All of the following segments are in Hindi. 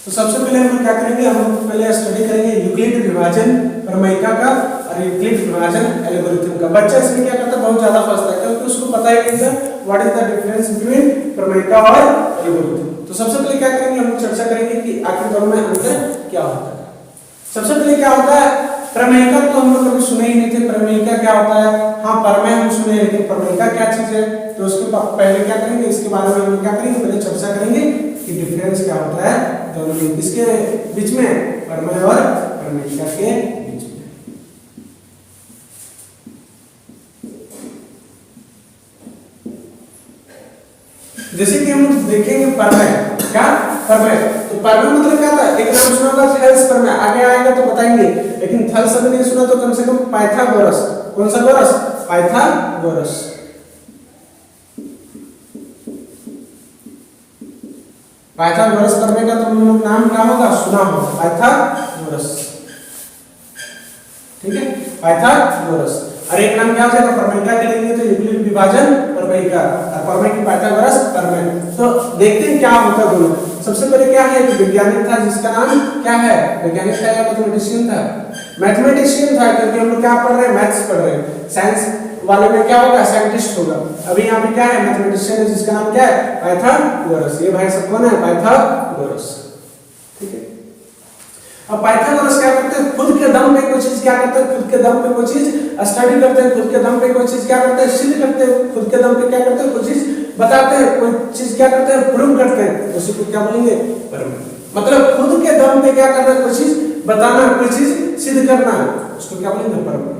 तो सबसे पहले हम क्या करेंगे, हम पहले स्टडी करेंगे यूक्लिड विभाजन प्रमेयिका का और यूक्लिड विभाजन एल्गोरिथम का। बच्चा इसमें क्या करता है, बहुत ज्यादा फंसता है क्योंकि उसको पता ही नहीं था what is the difference between प्रमेयिका और एल्गोरिथम। तो सबसे पहले क्या करेंगे, हम चर्चा करेंगे कि आखिर दोनों में अंतर क्या होता है। सबसे पहले क्या होता है, प्रमेयिका तो हम लोग कभी सुने ही नहीं थे। प्रमेयिका क्या होता है, हाँ प्रमेय हम सुने, लेकिन प्रमेयिका क्या चीज है, तो उसके पहले क्या करेंगे, इसके बारे में हम क्या करेंगे, पहले चर्चा करेंगे कि डिफरेंस क्या होता है दोनों में, इसके बीच में, प्रमेय और प्रमेयिका के बीच में। जैसे कि हम देखेंगे प्रमेय, क्या प्रमेय, तो प्रमेय मतलब क्या था, एक नाम सुना होगा थेल्स प्रमेय, आगे आएगा तो बताएंगे, लेकिन थेल्स अगर नहीं सुना तो कम से कम पाइथागोरस, कौन सा गोरस, पाइथागोरस। पाइथागोरस प्रमेय का तुम लोग नाम क्या होगा, सुना होगा, पाइथागोरस, ठीक है, पाइथागोरस। और एक नाम क्या हो जाएगा, प्रमेयिका के लेंगे तो यूक्लिड विभाजन प्रमेयिका, और प्रमेय की पाइथागोरस प्रमेय। तो देखते हैं क्या होता है दोनों। सबसे पहले क्या है, एक वैज्ञानिक था जिसका नाम क्या है, वैज्ञानिक था या मैथमेटिशियन था, मैथमेटिशियन था, क्योंकि हम लोग क्या पढ़ रहे हैं, मैथ्स पढ़ रहे हैं। साइंस वाले में क्या होगा, साइंटिस्ट होगा। अभी यहाँ पे क्या है, मैथमेटिशियन है जिसका नाम क्या है, पाइथागोरस। ये भाई सब कौन है, पाइथागोरस, ठीक है। अब पाइथागोरस क्या करते हैं, खुद के दम पे कोई चीज क्या करते हैं, खुद के दम पे कोई चीज स्टडी करते हैं, खुद के दम पे कोई चीज क्या करते हैं, सिद्ध करते हैं, खुद के दम पे क्या करते हैं, कोई चीज बताते हैं, कोई चीज क्या करते हैं, प्रूव करते हैं, उसी को क्या बोलेंगे, प्रमेय। मतलब खुद के दम पे क्या करना, कोई चीज बताना, कोई चीज सिद्ध करना, उसको क्या बोलेंगे, प्रमेय।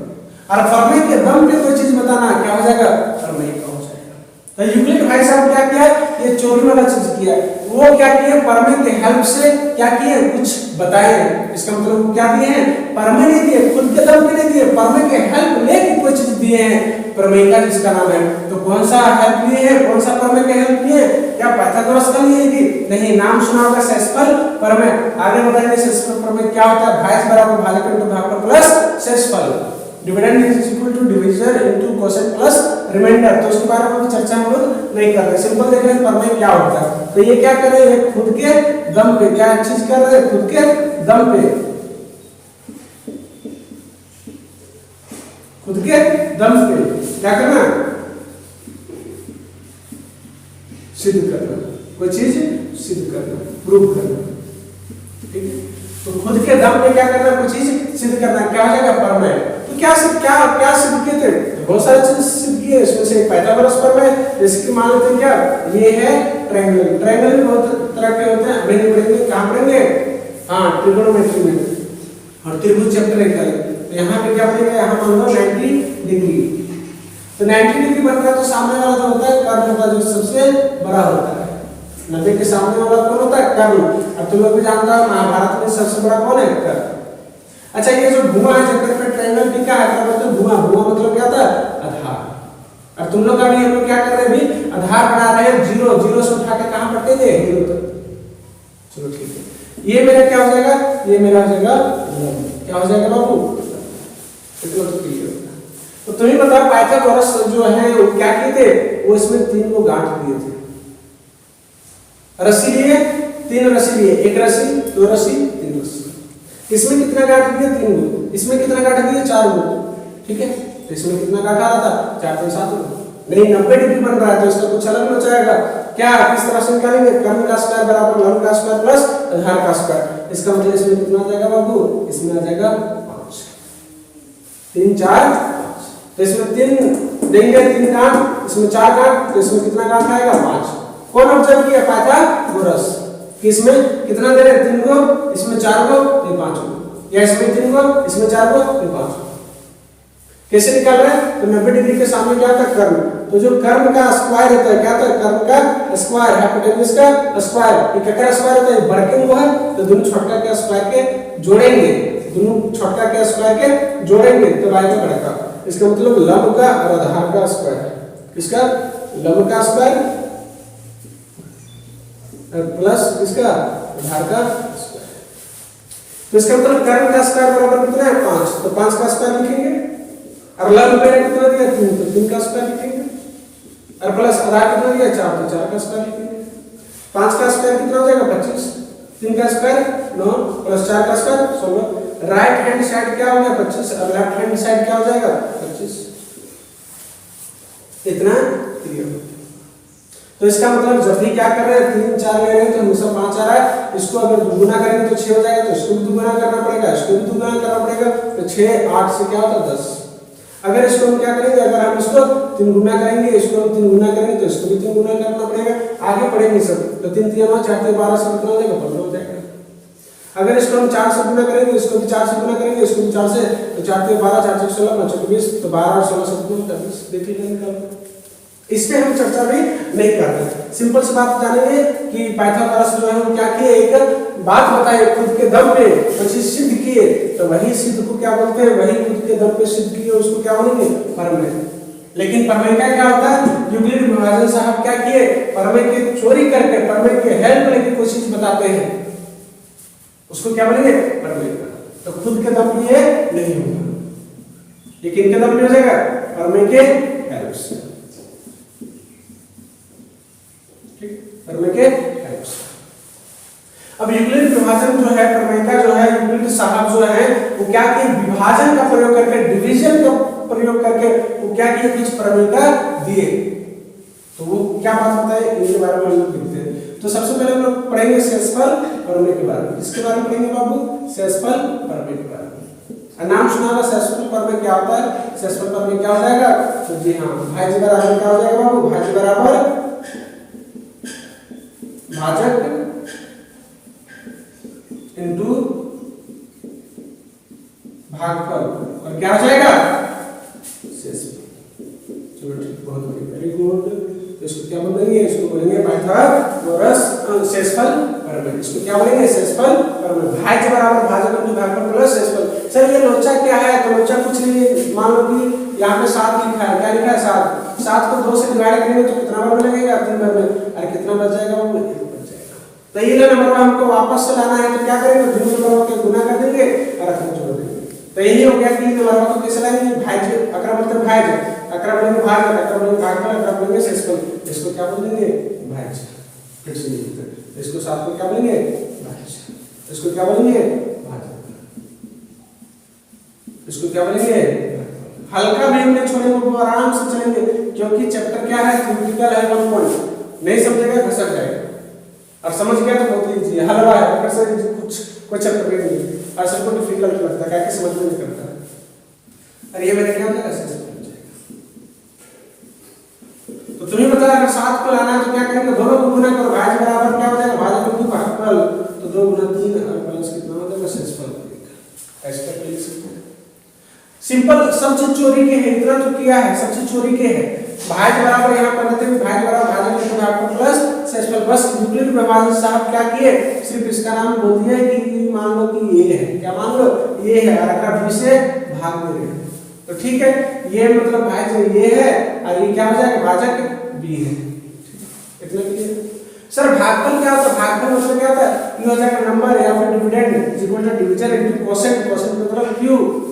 और प्रमेय के दम पे कोई चीज बताना क्या हो जाएगा, प्रमेय का हो जाएगा। तो यूक्लिड भाई साहब क्या किया, ये चोरी वाला चीज किया, वो क्या किए, प्रमेय के हेल्प से क्या किए, कुछ बताए। इसका मतलब क्या दिए हैं, प्रमेय नहीं दिए, खुद के दम पे नहीं दिए, प्रमेय के हेल्प लेके कोई चीज दिए हैं, प्रमेयिका जिसका नाम है। तो कौन सा हेल्प लिए हैं, कौन सा प्रमेय का हेल्प लिए, क्या पाइथागोरस का लिए कि नहीं, नाम सुना होगा शेषफल प्रमेय। आगे बताएंगे शेषफल प्रमेय क्या होता है, भाज्य बराबर भाजक इनटू भागफल प्लस शेषफल, dividend is equal to division into quotient plus reminder. तो उसके बारे में चर्चा हम लोग नहीं कर रहे, सिंपल देख रहे हैं प्रमेय क्या होता है। तो ये क्या कर रहे हैं, खुद के दम पे क्या चीज कर रहे हैं, खुद के दम पे, खुद के दम पे क्या करना, सिद्ध करना, कोई चीज सिद्ध करना, प्रूव करना, ठीक है। तो खुद के दम पे क्या करना, कोई चीज सिद्ध करना, क्या हो जाएगा, प्रमेय। तो क्या सिद्ध किए थे, बहुत सारे चीज सिद्ध किए, इसमें से पाइथागोरस प्रमेय, जैसे कि मान लेते हैं क्या, ये है ट्रायंगल, ट्रायंगल भी बहुत तरह के होते हैं, अभी नहीं पढ़ेंगे, कहां पढ़ेंगे, हाँ ट्रिगोनोमेट्री में, और त्रिभुज चैप्टर है कल। तो यहाँ पे क्या बनेगा, यहाँ मान लो 90 डिग्री, तो 90 डिग्री बन रहा है, तो सामने वाला जो होता है कर्ण होता है, जो सबसे बड़ा होता है, 90 के सामने वाला कौन होता है, कर्ण। अब तुम लोग भी जानते हो महाभारत में सबसे बड़ा कौन है, कर्ण। अच्छा, ये जो भुआ है, जब पे ट्रायंगल टिका है, क्या बोलते हैं, भुआ, भुआ मतलब क्या था, आधार। और तुम लोग का भी हम लोग क्या कर रहे हैं, अभी आधार बना रहे हैं, जीरो, जीरो से उठा के कहां पढ़ते थे, हीरो तक। चलो ठीक है, ये मेरा क्या हो जाएगा, ये मेरा हो जाएगा क्या हो जाएगा बाबू, इतना तो क्लियर होगा। तो तुम्हें बताओ पाइथागोरस जो है वो क्या किए थे, वो इसमें 3 को गांठ दिए थे, रस्सी लिए, 3 रस्सी लिए, 1 रस्सी, 2 रस्सी, 3 रस्सी। इसमें कितना गांठ दिए, 3 गो, इसमें कितना गांठ दिए, 4 गो, ठीक है। तो इसमें कितना गांठ आ रहा था, 4 3 7 गो, नहीं 90 डिग्री बन रहा है, तो इसका कुछ अलग बचाएगा, क्या किस तरह से निकालेंगे, कर्ण का स्क्वायर बराबर लंब का स्क्वायर प्लस आधार का स्क्वायर। इसका मतलब इसमें कितना आ जाएगा बाबू, इसमें आ जाएगा 5, 3 4 5। तो इसमें 3 देंगे, 3 गांठ, इसमें 4 गांठ, तो इसमें कितना गांठ आएगा, 5। कौन ऑब्जर्व किया, पाइथागोरस। किसमें कितना दे रहे, 3 को, इसमें 4 को, ये 5 को, या इसमें 3 को, इसमें 4 को, ये 5 को। कैसे निकाल रहे हैं, तो 90 डिग्री के सामने क्या होता है, कर्ण। तो जो कर्ण का स्क्वायर होता है, क्या होता है, कर्ण का स्क्वायर, हाइपोटेन्यूज का स्क्वायर, ये क्या स्क्वायर होता है, बढ़के हुआ है, तो दोनों छोटका के स्क्वायर के जोड़ेंगे, दोनों छोटका के स्क्वायर के जोड़ेंगे तो आएगा बड़ा। इसका मतलब लंब का और आधार का स्क्वायर, इसका लंब का स्क्वायर प्लस इसका आधार का स्क्वायर। तो इसका मतलब कर्ण का स्क्वायर बराबर कितना है, 5, तो 5 का स्क्वायर लिखेंगे, और लंब पे कितना दिया, 3, तो 3 का स्क्वायर लिखेंगे, और प्लस आधार कितना दिया, 4, तो 4 का स्क्वायर लिखेंगे। 5 का स्क्वायर कितना हो जाएगा, 25, 3 का स्क्वायर 9 प्लस 4 का स्क्वायर 16। राइट हैंड साइड क्या हो गया 25 और लेफ्ट हैंड साइड क्या हो जाएगा 25। इतना क्लियर। तो इसका मतलब जब भी क्या कर रहे हैं 3 4 ले रहे हैं तो हमेशा 5 आ रहा है। इसको अगर दुगुना करेंगे तो 6 हो जाएगा, तो इसको भी दुगुना करना पड़ेगा, इसको भी दुगुना करना पड़ेगा, तो 6 8 से क्या होता है 10। अगर इसको हम क्या करेंगे, अगर हम इसको 3 गुना करेंगे, इसको हम 3 गुना करेंगे तो इसको भी 3 गुना करना पड़ेगा। आगे पढ़ेंगे सब। तो 3 3 9 4 12 से कितना हो जाएगा 15 हो जाएगा। अगर इसको हम 4 से गुना करेंगे, इसको भी 4 से गुना करेंगे, इसको भी 4 से, तो 4 3 12 4 6 16 5 20, तो 12 और 16 से 20 देख लीजिए निकाल। इस पे हम चर्चा भी नहीं करते, सिंपल सी बात जानेंगे कि पाइथागोरस जो है वो क्या किए, एक बात बताए खुद के दम पे कुछ सिद्ध किए, तो वही सिद्ध को क्या बोलते हैं, वही खुद के दम पे सिद्ध किए उसको क्या बोलेंगे प्रमेय। लेकिन प्रमेय का क्या होता है, यूक्लिड विभाजन साहब क्या किए, प्रमेय की चोरी करके प्रमेय के हेल्प लेके कोई चीज बताते हैं, उसको क्या बोलेंगे प्रमेय। तो खुद के दम पे ये नहीं होगा, लेकिन के दम पे हो जाएगा प्रमेय के हेल्प से। प्रमेय के हेल्प से। अब यूक्लिड विभाजन जो है प्रमेय का जो है, यूक्लिड साहब जो है वो क्या किए, विभाजन का प्रयोग करके, डिवीजन का प्रयोग करके वो क्या किए, कुछ प्रमेय का दिए। तो वो क्या बात होता है इनके बारे में हम लोग देखते हैं। तो सबसे पहले हम लोग पढ़ेंगे शेषफल प्रमेय के बारे में। इसके बारे में पढ़ेंगे बाबू, शेषफल प्रमेय के बारे में। नाम सुना होगा शेषफल प्रमेय क्या होता है। शेषफल प्रमेय क्या हो जाएगा, तो जी हाँ भाज्य बराबर क्या हो जाएगा बाबू, भाज्य बराबर भाजक इनटू भागफल, और क्या हो जाएगा शेषफल। चलो ठीक, बहुत बढ़िया, वेरी गुड। तो इसको क्या बोलेंगे, इसको बोलेंगे पाइथागोरस शेषफल प्रमेय। इसको क्या बोलेंगे, शेषफल प्रमेय। भाज्य बराबर भाजक इनटू भागफल प्लस शेषफल। सर ये लोचा क्या है, तो लोचा कुछ नहीं है, मान लो कि यहाँ पे 7 लिखा है, क्या लिखा है 7, 7 को 2 से डिवाइड करेंगे तो कितना बार लगेगा 3 बार में, और कितना बच जाएगा वो 1 बच जाएगा। तो ये नंबर हमको वापस से लाना है, तो क्या करेंगे, दोनों नंबरों के गुना कर देंगे और अपने जोड़ देंगे। तो यही हो गया कि नंबर को कैसे लाएंगे, भाज्य अकरा मतलब भाज्य, अकरा बोलेंगे भाज्य, अकरा बोलेंगे भागफल, अकरा बोलेंगे शेषफल। इसको क्या बोलेंगे भाज्य। फिर से लिखते हैं, इसको 7 को क्या बोलेंगे भाज्य, इसको क्या बोलेंगे भाज्य, इसको क्या बोलेंगे। हल्का भी हमने छोड़ेंगे, वो आराम से चलेंगे, क्योंकि चैप्टर क्या है थ्योरेटिकल है, 1 पॉइंट नहीं समझेगा घसक जाएगा, और समझ गया तो बहुत इजी है, हलवा है, अगर से कुछ कोई चैप्टर नहीं है और सबको डिफिकल्ट लगता है, क्या कि समझ में नहीं करता है। और ये मेरे क्या होता है ऐसे समझ जाएगा। तो तुम्हें पता है अगर 7 को लाना है तो क्या करेंगे, दोनों को गुना करो, भाज्य बराबर क्या हो जाएगा भाज्य इनटू भागफल, तो 2 गुना 3 और प्लस कितना हो जाएगा शेषफल। ऐसे करके लिख सकते हैं, सिंपल, सब चीज चोरी के है, इतना तो किया है, सब चीज चोरी के है। भाज्य बराबर यहाँ पर रहते हैं, भाज्य बराबर भाज्य इनटू भागफल प्लस शेषफल। बस यूक्लिड विभाजन साहब क्या किए, सिर्फ इसका नाम बोल दिया कि मान लो कि ये है, क्या मान लो ये है, और अगर b से भाग दे रहे हैं तो ठीक है, ये मतलब भाज्य ये है और ये क्या हो जाएगा भाजक b है। इतना क्लियर। सर भागफल क्या होता है, भागफल मतलब क्या होता है, ये हो जाएगा नंबर या फिर dividend is equal to division into quotient, quotient मतलब q,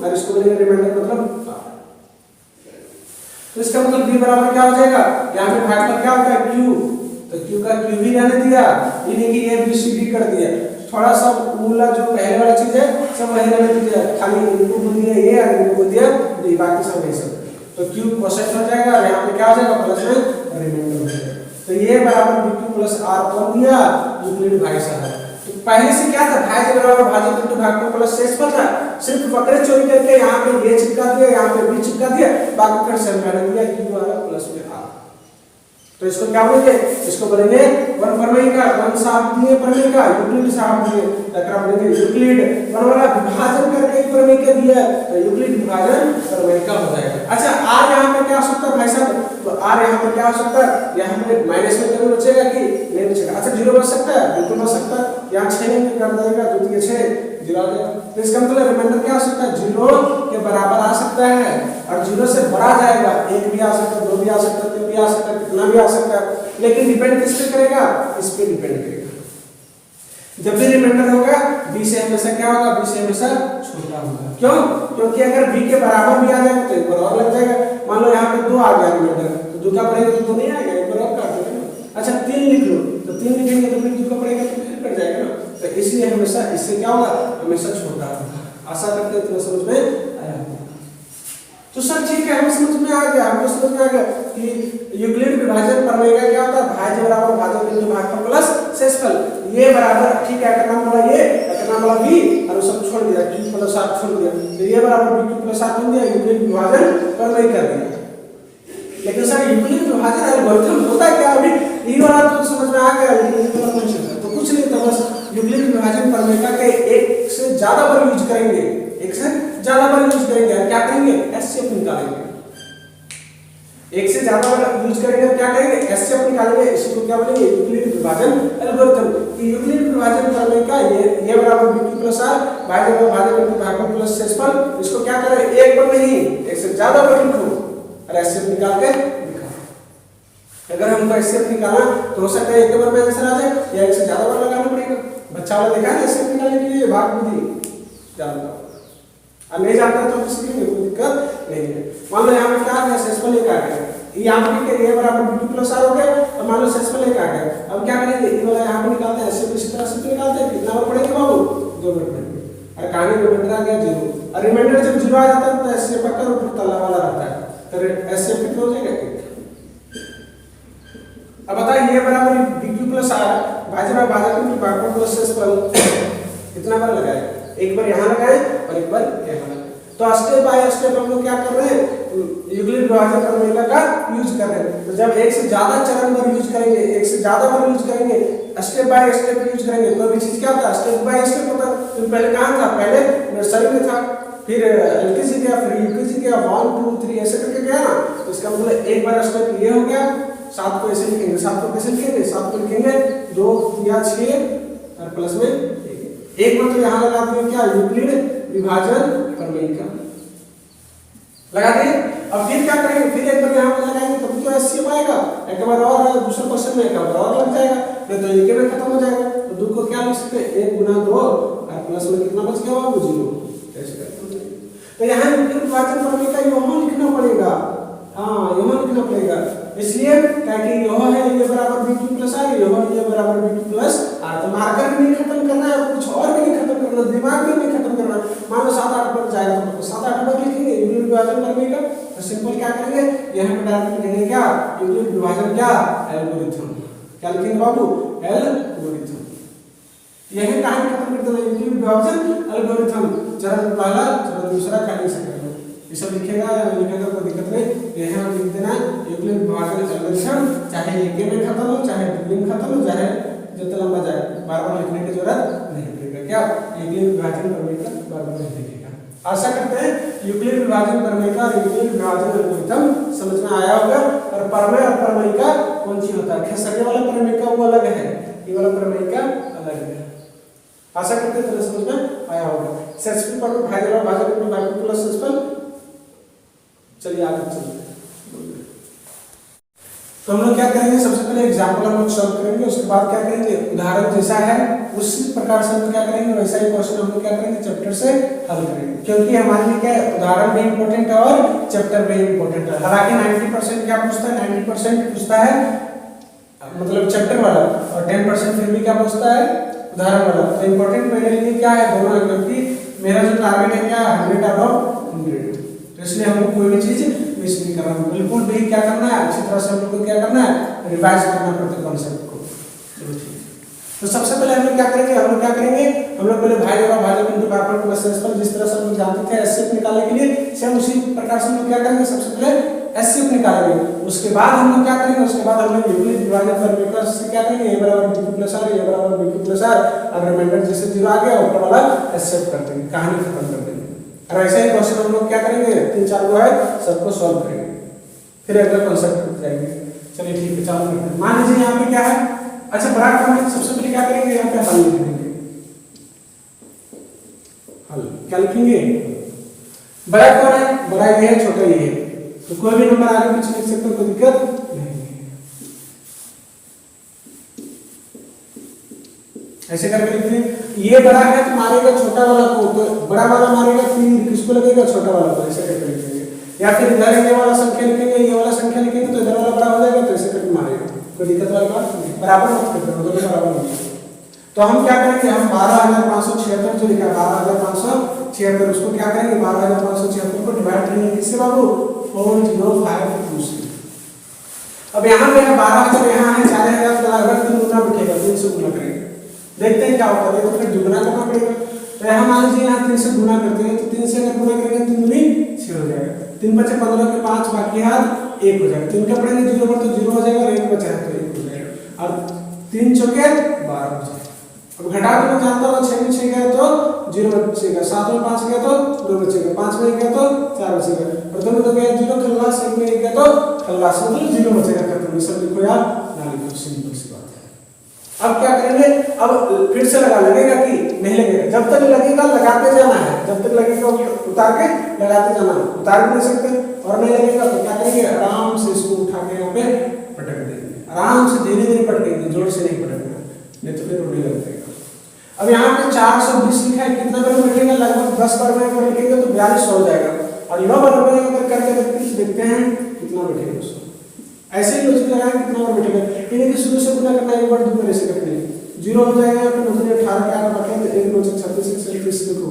और इसको बोलेंगे रिमाइंडर मतलब r। तो इसका मतलब b बराबर क्या हो जाएगा, यहाँ पे भागफल क्या होता है q, तो q का q भी रहने दिया, ये नहीं कि a b c d कर दिया, थोड़ा सा मूला जो पहले वाला चीज है सब वही रहने दिया, खाली इनको बोल दिया a और इनको बोल दिया b, बाकी सब वही सब। तो q कोसेंट हो जाएगा और यहाँ पे क्या हो जाएगा प्लस में रिमाइंडर हो जाएगा। तो ये बराबर bq प्लस r कौन दिया, यूक्लिड भाई साहब। तो पहले से क्या था, भाज्य बराबर भाजक इनटू भागफल प्लस शेषफल था, सिर्फ वक्र चोरी करके यहाँ पे ये चिपका दिया, यहाँ पे b चिपका दिया, बाकी फिर से मैंने दिया q आ रहा प्लस में r। तो इसको क्या बोलेंगे, इसको बोलेंगे वन प्रमेय का, वन साहब दिए प्रमेय का, यूक्लिड साहब दिए, क्या बोलेंगे यूक्लिड वन वाला विभाजन करके प्रमेय का दिया, तो यूक्लिड विभाजन प्रमेय का हो जाएगा। अच्छा r यहाँ पे क्या हो सकता है भाई साहब, तो r यहाँ पे क्या हो सकता है, यहाँ पे माइनस में जरूर बचेगा कि नहीं बचेगा। अच्छा 0 बच सकता है, बिल्कुल बच सकता है, यहाँ 6 नहीं कर देगा, 2 3 6 0 आ जाएगा। तो इसका मतलब रिमाइंडर क्या हो सकता है, 0 के बराबर आ सकता है, और 0 से बड़ा जाएगा, 1 भी आ सकता है, 2 भी आ सकता है, 3 भी आ सकता है, कितना भी आ सकता है, लेकिन डिपेंड किस पे करेगा, इस पे डिपेंड करेगा। जब भी रिमाइंडर होगा b से हमेशा क्या होगा, b से हमेशा छोटा होगा। क्यों, क्योंकि अगर b के बराबर भी आ जाएगा तो एक बार और लग जाएगा। मान लो यहाँ पे 2 आ गया रिमाइंडर, तो 2 का पड़ेगा तो 2 नहीं आएगा, एक बार और काट देंगे ना। अच्छा 3 लिख लो, तो 3 लिखेंगे तो फिर 2 का पड़ेगा तो फिर कट जाएगा ना। तो इसलिए हमेशा इससे क्या होगा, हमेशा छोटा होगा। आशा करते हैं तुम्हें समझ में आया होगा। तो सर ठीक है, हमें समझ में आ गया, हमको समझ में आ गया कि यूक्लिड विभाजन प्रमेय का क्या होता है, भाज्य बराबर भाजक बिंदु भागफल प्लस शेषफल, ये बराबर ठीक है, का नाम बोला ये, का नाम बोला बी, और सब छोड़ दिया, q प्लस r छोड़ दिया, तो ये बराबर b q प्लस r बन गया, यूक्लिड विभाजन प्रमेय कर दिया। लेकिन सर यूक्लिड विभाजन एल्गोरिथम होता क्या, अभी ये वाला तो समझ में आ गया, लेकिन ये वाला नहीं समझा तो कुछ नहीं, तो बस यूक्लिड विभाजन प्रमेय का के एक से ज्यादा बार यूज करेंगे, एक से ज्यादा बार यूज करेंगे, क्या करेंगे, एचसीएफ निकालेंगे, एक से ज्यादा बार यूज करेंगे, क्या करेंगे, एचसीएफ निकालेंगे, इसको क्या बोलेंगे, यूक्लिड विभाजन एल्गोरिथम। कि यूक्लिड विभाजन प्रमेय का ये बराबर b q + r भाज्य बराबर भाजक बिंदु भागफल प्लस शेषफल, इसको क्या करें, एक बार नहीं एक से ज्यादा बार लिखो और एचसीएफ निकाल के दिखाओ। अगर हमको एचसीएफ निकालना तो हो सकता है एक बार में आंसर आ जाए, या एक से ज्यादा बार लगाना पड़ेगा। बच्चा वाला देखा है एचसीएफ निकालने के लिए भाग विधि जानता हूं, और नहीं जानता तो किसी की कोई दिक्कत नहीं है। मान लो यहाँ पे क्या आ गया, शेषफल एक आ गया, यहाँ पे ये बराबर b q + r हो गया, तो मान लो शेषफल एक आ गया, अब क्या करेंगे, ये वाला यहाँ पे निकालते हैं, ऐसे इसी तरह से निकालते हैं, कितना बार पड़ेगा बाबू, 2 बार पड़ेंगे, और कहानी रिमाइंडर आ गया 0, और रिमाइंडर जब 0 आ जाता है तो एचसीएफ का ऊपर तला वाला रहता है, तो एचसीएफ कितना हो जाएगा 1। अब बताइए ये बराबर b q + r भाज्य बराबर भाजक बिंदु भागफल प्लस शेषफल कितना बार लगाएगा, एक बार यहाँ लगाए और एक बार यहाँ लगाए। तो स्टेप बाय स्टेप हम लोग क्या कर रहे हैं, यूक्लिड विभाजन प्रमेय का यूज कर रहे हैं। तो जब एक से ज्यादा चरण बार यूज करेंगे, एक से ज्यादा बार यूज करेंगे, स्टेप बाय स्टेप यूज करेंगे, कोई भी चीज क्या होता है, स्टेप बाय स्टेप होता है। तो पहले कहां था, पहले नर्सरी में था, फिर एलकेजी गया, फिर यूकेजी गया, 1 2 3 ऐसे करके गया ना। तो इसका मतलब एक बार स्टेप ये हो गया, 7 को ऐसे लिखेंगे, 7 को कैसे लिखेंगे, 7 को लिखेंगे 2 या 6 और प्लस में एक बार तो यहाँ लगा दिए क्या, यूक्लिड विभाजन प्रमेय का लगा दिए। अब फिर क्या करेंगे, फिर एक बार यहाँ पे लगाएंगे तब तो एचसीएफ आएगा, एक बार और दूसरे क्वेश्चन में एक बार और लग जाएगा, नहीं तो एक में खत्म हो जाएगा। तो 2 को क्या लिख सकते हैं, 1 × 2 और प्लस में कितना बच गया, 0 ऐसे करते हैं। तो यहाँ यूक्लिड विभाजन प्रमेय का यहाँ लिखना पड़ेगा, हाँ यहाँ लिखना पड़ेगा, इसलिए क्या कि यह है ये बराबर b q + r, यह ये बराबर b q + r। तो मार्कर भी नहीं खत्म करना है, कुछ और भी नहीं खत्म करना, दिमाग भी नहीं खत्म करना। मान लो 7 8 पर जाएगा तो 7 8 बार लिखेंगे यूक्लिड विभाजन प्रमेय का, तो सिंपल क्या करेंगे, यहाँ पे डायरेक्ट लिखेंगे क्या, यूक्लिड विभाजन क्या एल्गोरिथम, क्या लिखेंगे बाबू, एल्गोरिथम। यही कहानी खत्म कर देना, यूक्लिड विभाजन एल्गोरिथम, चरण पहला चरण दूसरा क्या लिख सकते हैं, ये सब लिखेगा या नहीं लिखेगा कोई दिक्कत नहीं, यहाँ लिख देना यूक्लिड विभाजन एल्गोरिथम, चाहे एक में खत्म हो, चाहे 2 में खत्म हो, चाहे जितना लंबा जाए, बार-बार लिखने की जरूरत नहीं पड़ेगा। क्या यूक्लिड विभाजन प्रमेय का बार-बार नहीं लिखेगा। आशा करते हैं यूक्लिड विभाजन प्रमेय का यूक्लिड विभाजन एल्गोरिथम समझ में आया होगा। और प्रमेय और प्रमेय का कौन सी होता है, खेसरिया वाला प्रमेय का वो अलग है, ये वाला प्रमेय का अलग है। आशा करते हैं तुम्हें समझ में आया होगा। शेषफल पर भाज्य बराबर भाजक बिंदु भागफल प्लस शेषफल, चलिए आगे चलते हैं। तो हम लोग क्या करेंगे, सबसे पहले एग्जांपल हम लोग सॉल्व करेंगे, उसके बाद क्या करेंगे, उदाहरण जैसा है उसी प्रकार से हम क्या करेंगे, वैसा ही क्वेश्चन हम लोग क्या करेंगे, चैप्टर से हल करेंगे। क्योंकि हमारे लिए क्या है, उदाहरण भी इंपॉर्टेंट है और चैप्टर भी इंपॉर्टेंट है। हालांकि 90% क्या पूछता है, 90% पूछता है मतलब चैप्टर वाला, और 10% फिर भी क्या पूछता है, उदाहरण वाला। तो इंपॉर्टेंट मेरे लिए क्या है, दोनों है, क्योंकि मेरा जो टारगेट है क्या, 100 आउट ऑफ 100। तो इसलिए हमको कोई भी चीज मिस नहीं करना, बिल्कुल भी क्या करना है, अच्छी तरह से हम लोग को क्या करना है, रिवाइज करना पड़ता है कॉन्सेप्ट को। चलो ठीक है, तो सबसे पहले हम लोग क्या करेंगे, हम लोग पहले भाज्य बराबर भाजक बिंदु भागफल प्लस शेषफल, जिस तरह से हम लोग जानते थे एचसीएफ निकालने के लिए, सेम उसी प्रकार से हम लोग क्या करेंगे, सबसे पहले एचसीएफ निकालेंगे। उसके बाद हम लोग क्या करेंगे, उसके बाद हम लोग यूक्लिड विभाजन प्रमेय से क्या करेंगे, a बराबर b q + r, a बराबर b q + r, और रिमाइंडर जैसे 0 आ गया ऊपर वाला एचसीएफ कर देंगे, कहानी खत्म कर देंगे। और ऐसे ही क्वेश्चन हम लोग क्या करेंगे, 3-4 को है सबको सॉल्व करेंगे, फिर अगला कॉन्सेप्ट पर जाएंगे। चलिए ठीक है, चालू करते हैं। मान लीजिए यहाँ पे क्या है, अच्छा बड़ा क्रम, सबसे पहले क्या करेंगे, यहाँ पे हल लिख देंगे। हल क्या लिखेंगे, बड़ा कौन है, बड़ा ये है, छोटा ये है, तो कोई भी नंबर आगे पीछे लिख सकते हो, कोई दिक्कत नहीं है। ऐसे करके लिखते हैं, ये बड़ा है तो मारेगा छोटा वाला को, तो बड़ा वाला मारेगा फिर किसको लगेगा, छोटा वाला को, ऐसे करके लिखेंगे। या फिर इधर ये वाला संख्या लिखेंगे, ये वाला संख्या लिखेंगे, तो इधर वाला बड़ा हो जाएगा, तो ऐसे करके मारेगा, कोई दिक्कत वाली बात नहीं, बराबर मत करते हो, दोनों बराबर नहीं। तो हम क्या करेंगे, हम 12,576 जो लिखा है 12,576 उसको क्या करेंगे, 12,576 को डिवाइड करेंगे किससे बाबू, 405 से। अब यहाँ पे है 12,000, यहाँ है 4,000, तो लगभग 3 गुना बैठेगा, 3 से गुना करेंगे, देखते हैं क्या होता है। तो फिर दुगुना करना पड़ेगा। तो यहाँ मान लीजिए यहाँ 3 से गुना करते हैं, तो 3 से अगर गुना करेंगे 3 दूनी 6 हो जाएगा, 3 बचे 15 के 5 बाकी हाथ 1 हो जाएगा, 3 का पढ़ेंगे 0 पर तो 0 हो जाएगा, और 1 बचा है तो 1 हो जाएगा, और 3 चौके 12 हो जाएगा। अब घटा तो मैं जानता हूँ 6 में 6 गया तो 0 बचेगा, 7 में 5 गया तो 2 बचेगा, 5 में 1 गया तो 4 बचेगा, और 2 में 2 गया 0 खल्लास, 1 में 1 गया तो खल्लास, मतलब 0 बचेगा। खत्म, सब लिखो यार, ना लिखो, सिंपल सी बात है। अब क्या करेंगे, अब फिर से लगा, लगेगा कि नहीं लगेगा, जब तक लगेगा लगाते जाना है, जब तक लगेगा उतार के लगाते जाना है, उतार भी नहीं सकते, और नहीं लगेगा तो क्या करेंगे, आराम से इसको उठा के यहाँ पे पटक देंगे, आराम से धीरे धीरे पटकेंगे, जोर से नहीं पटकना, नहीं तो फिर उड़ने लग जाएगा। अब यहाँ पे 420 लिखा है, कितना बार बैठेगा, लगभग 10 बार में लिखेंगे तो 42 हो जाएगा, और 9 बार में अगर करके देखते हैं कितना बैठेगा उसको, ऐसे ही लॉजिक लगाएंगे कितना बार बैठेगा, यानी कि शुरू से गुना करना, एक बार दो बार ऐसे करते हैं, 0 हो जाएगा, फिर 18 के आगे बढ़े तो 1 9 36 37 लिखो,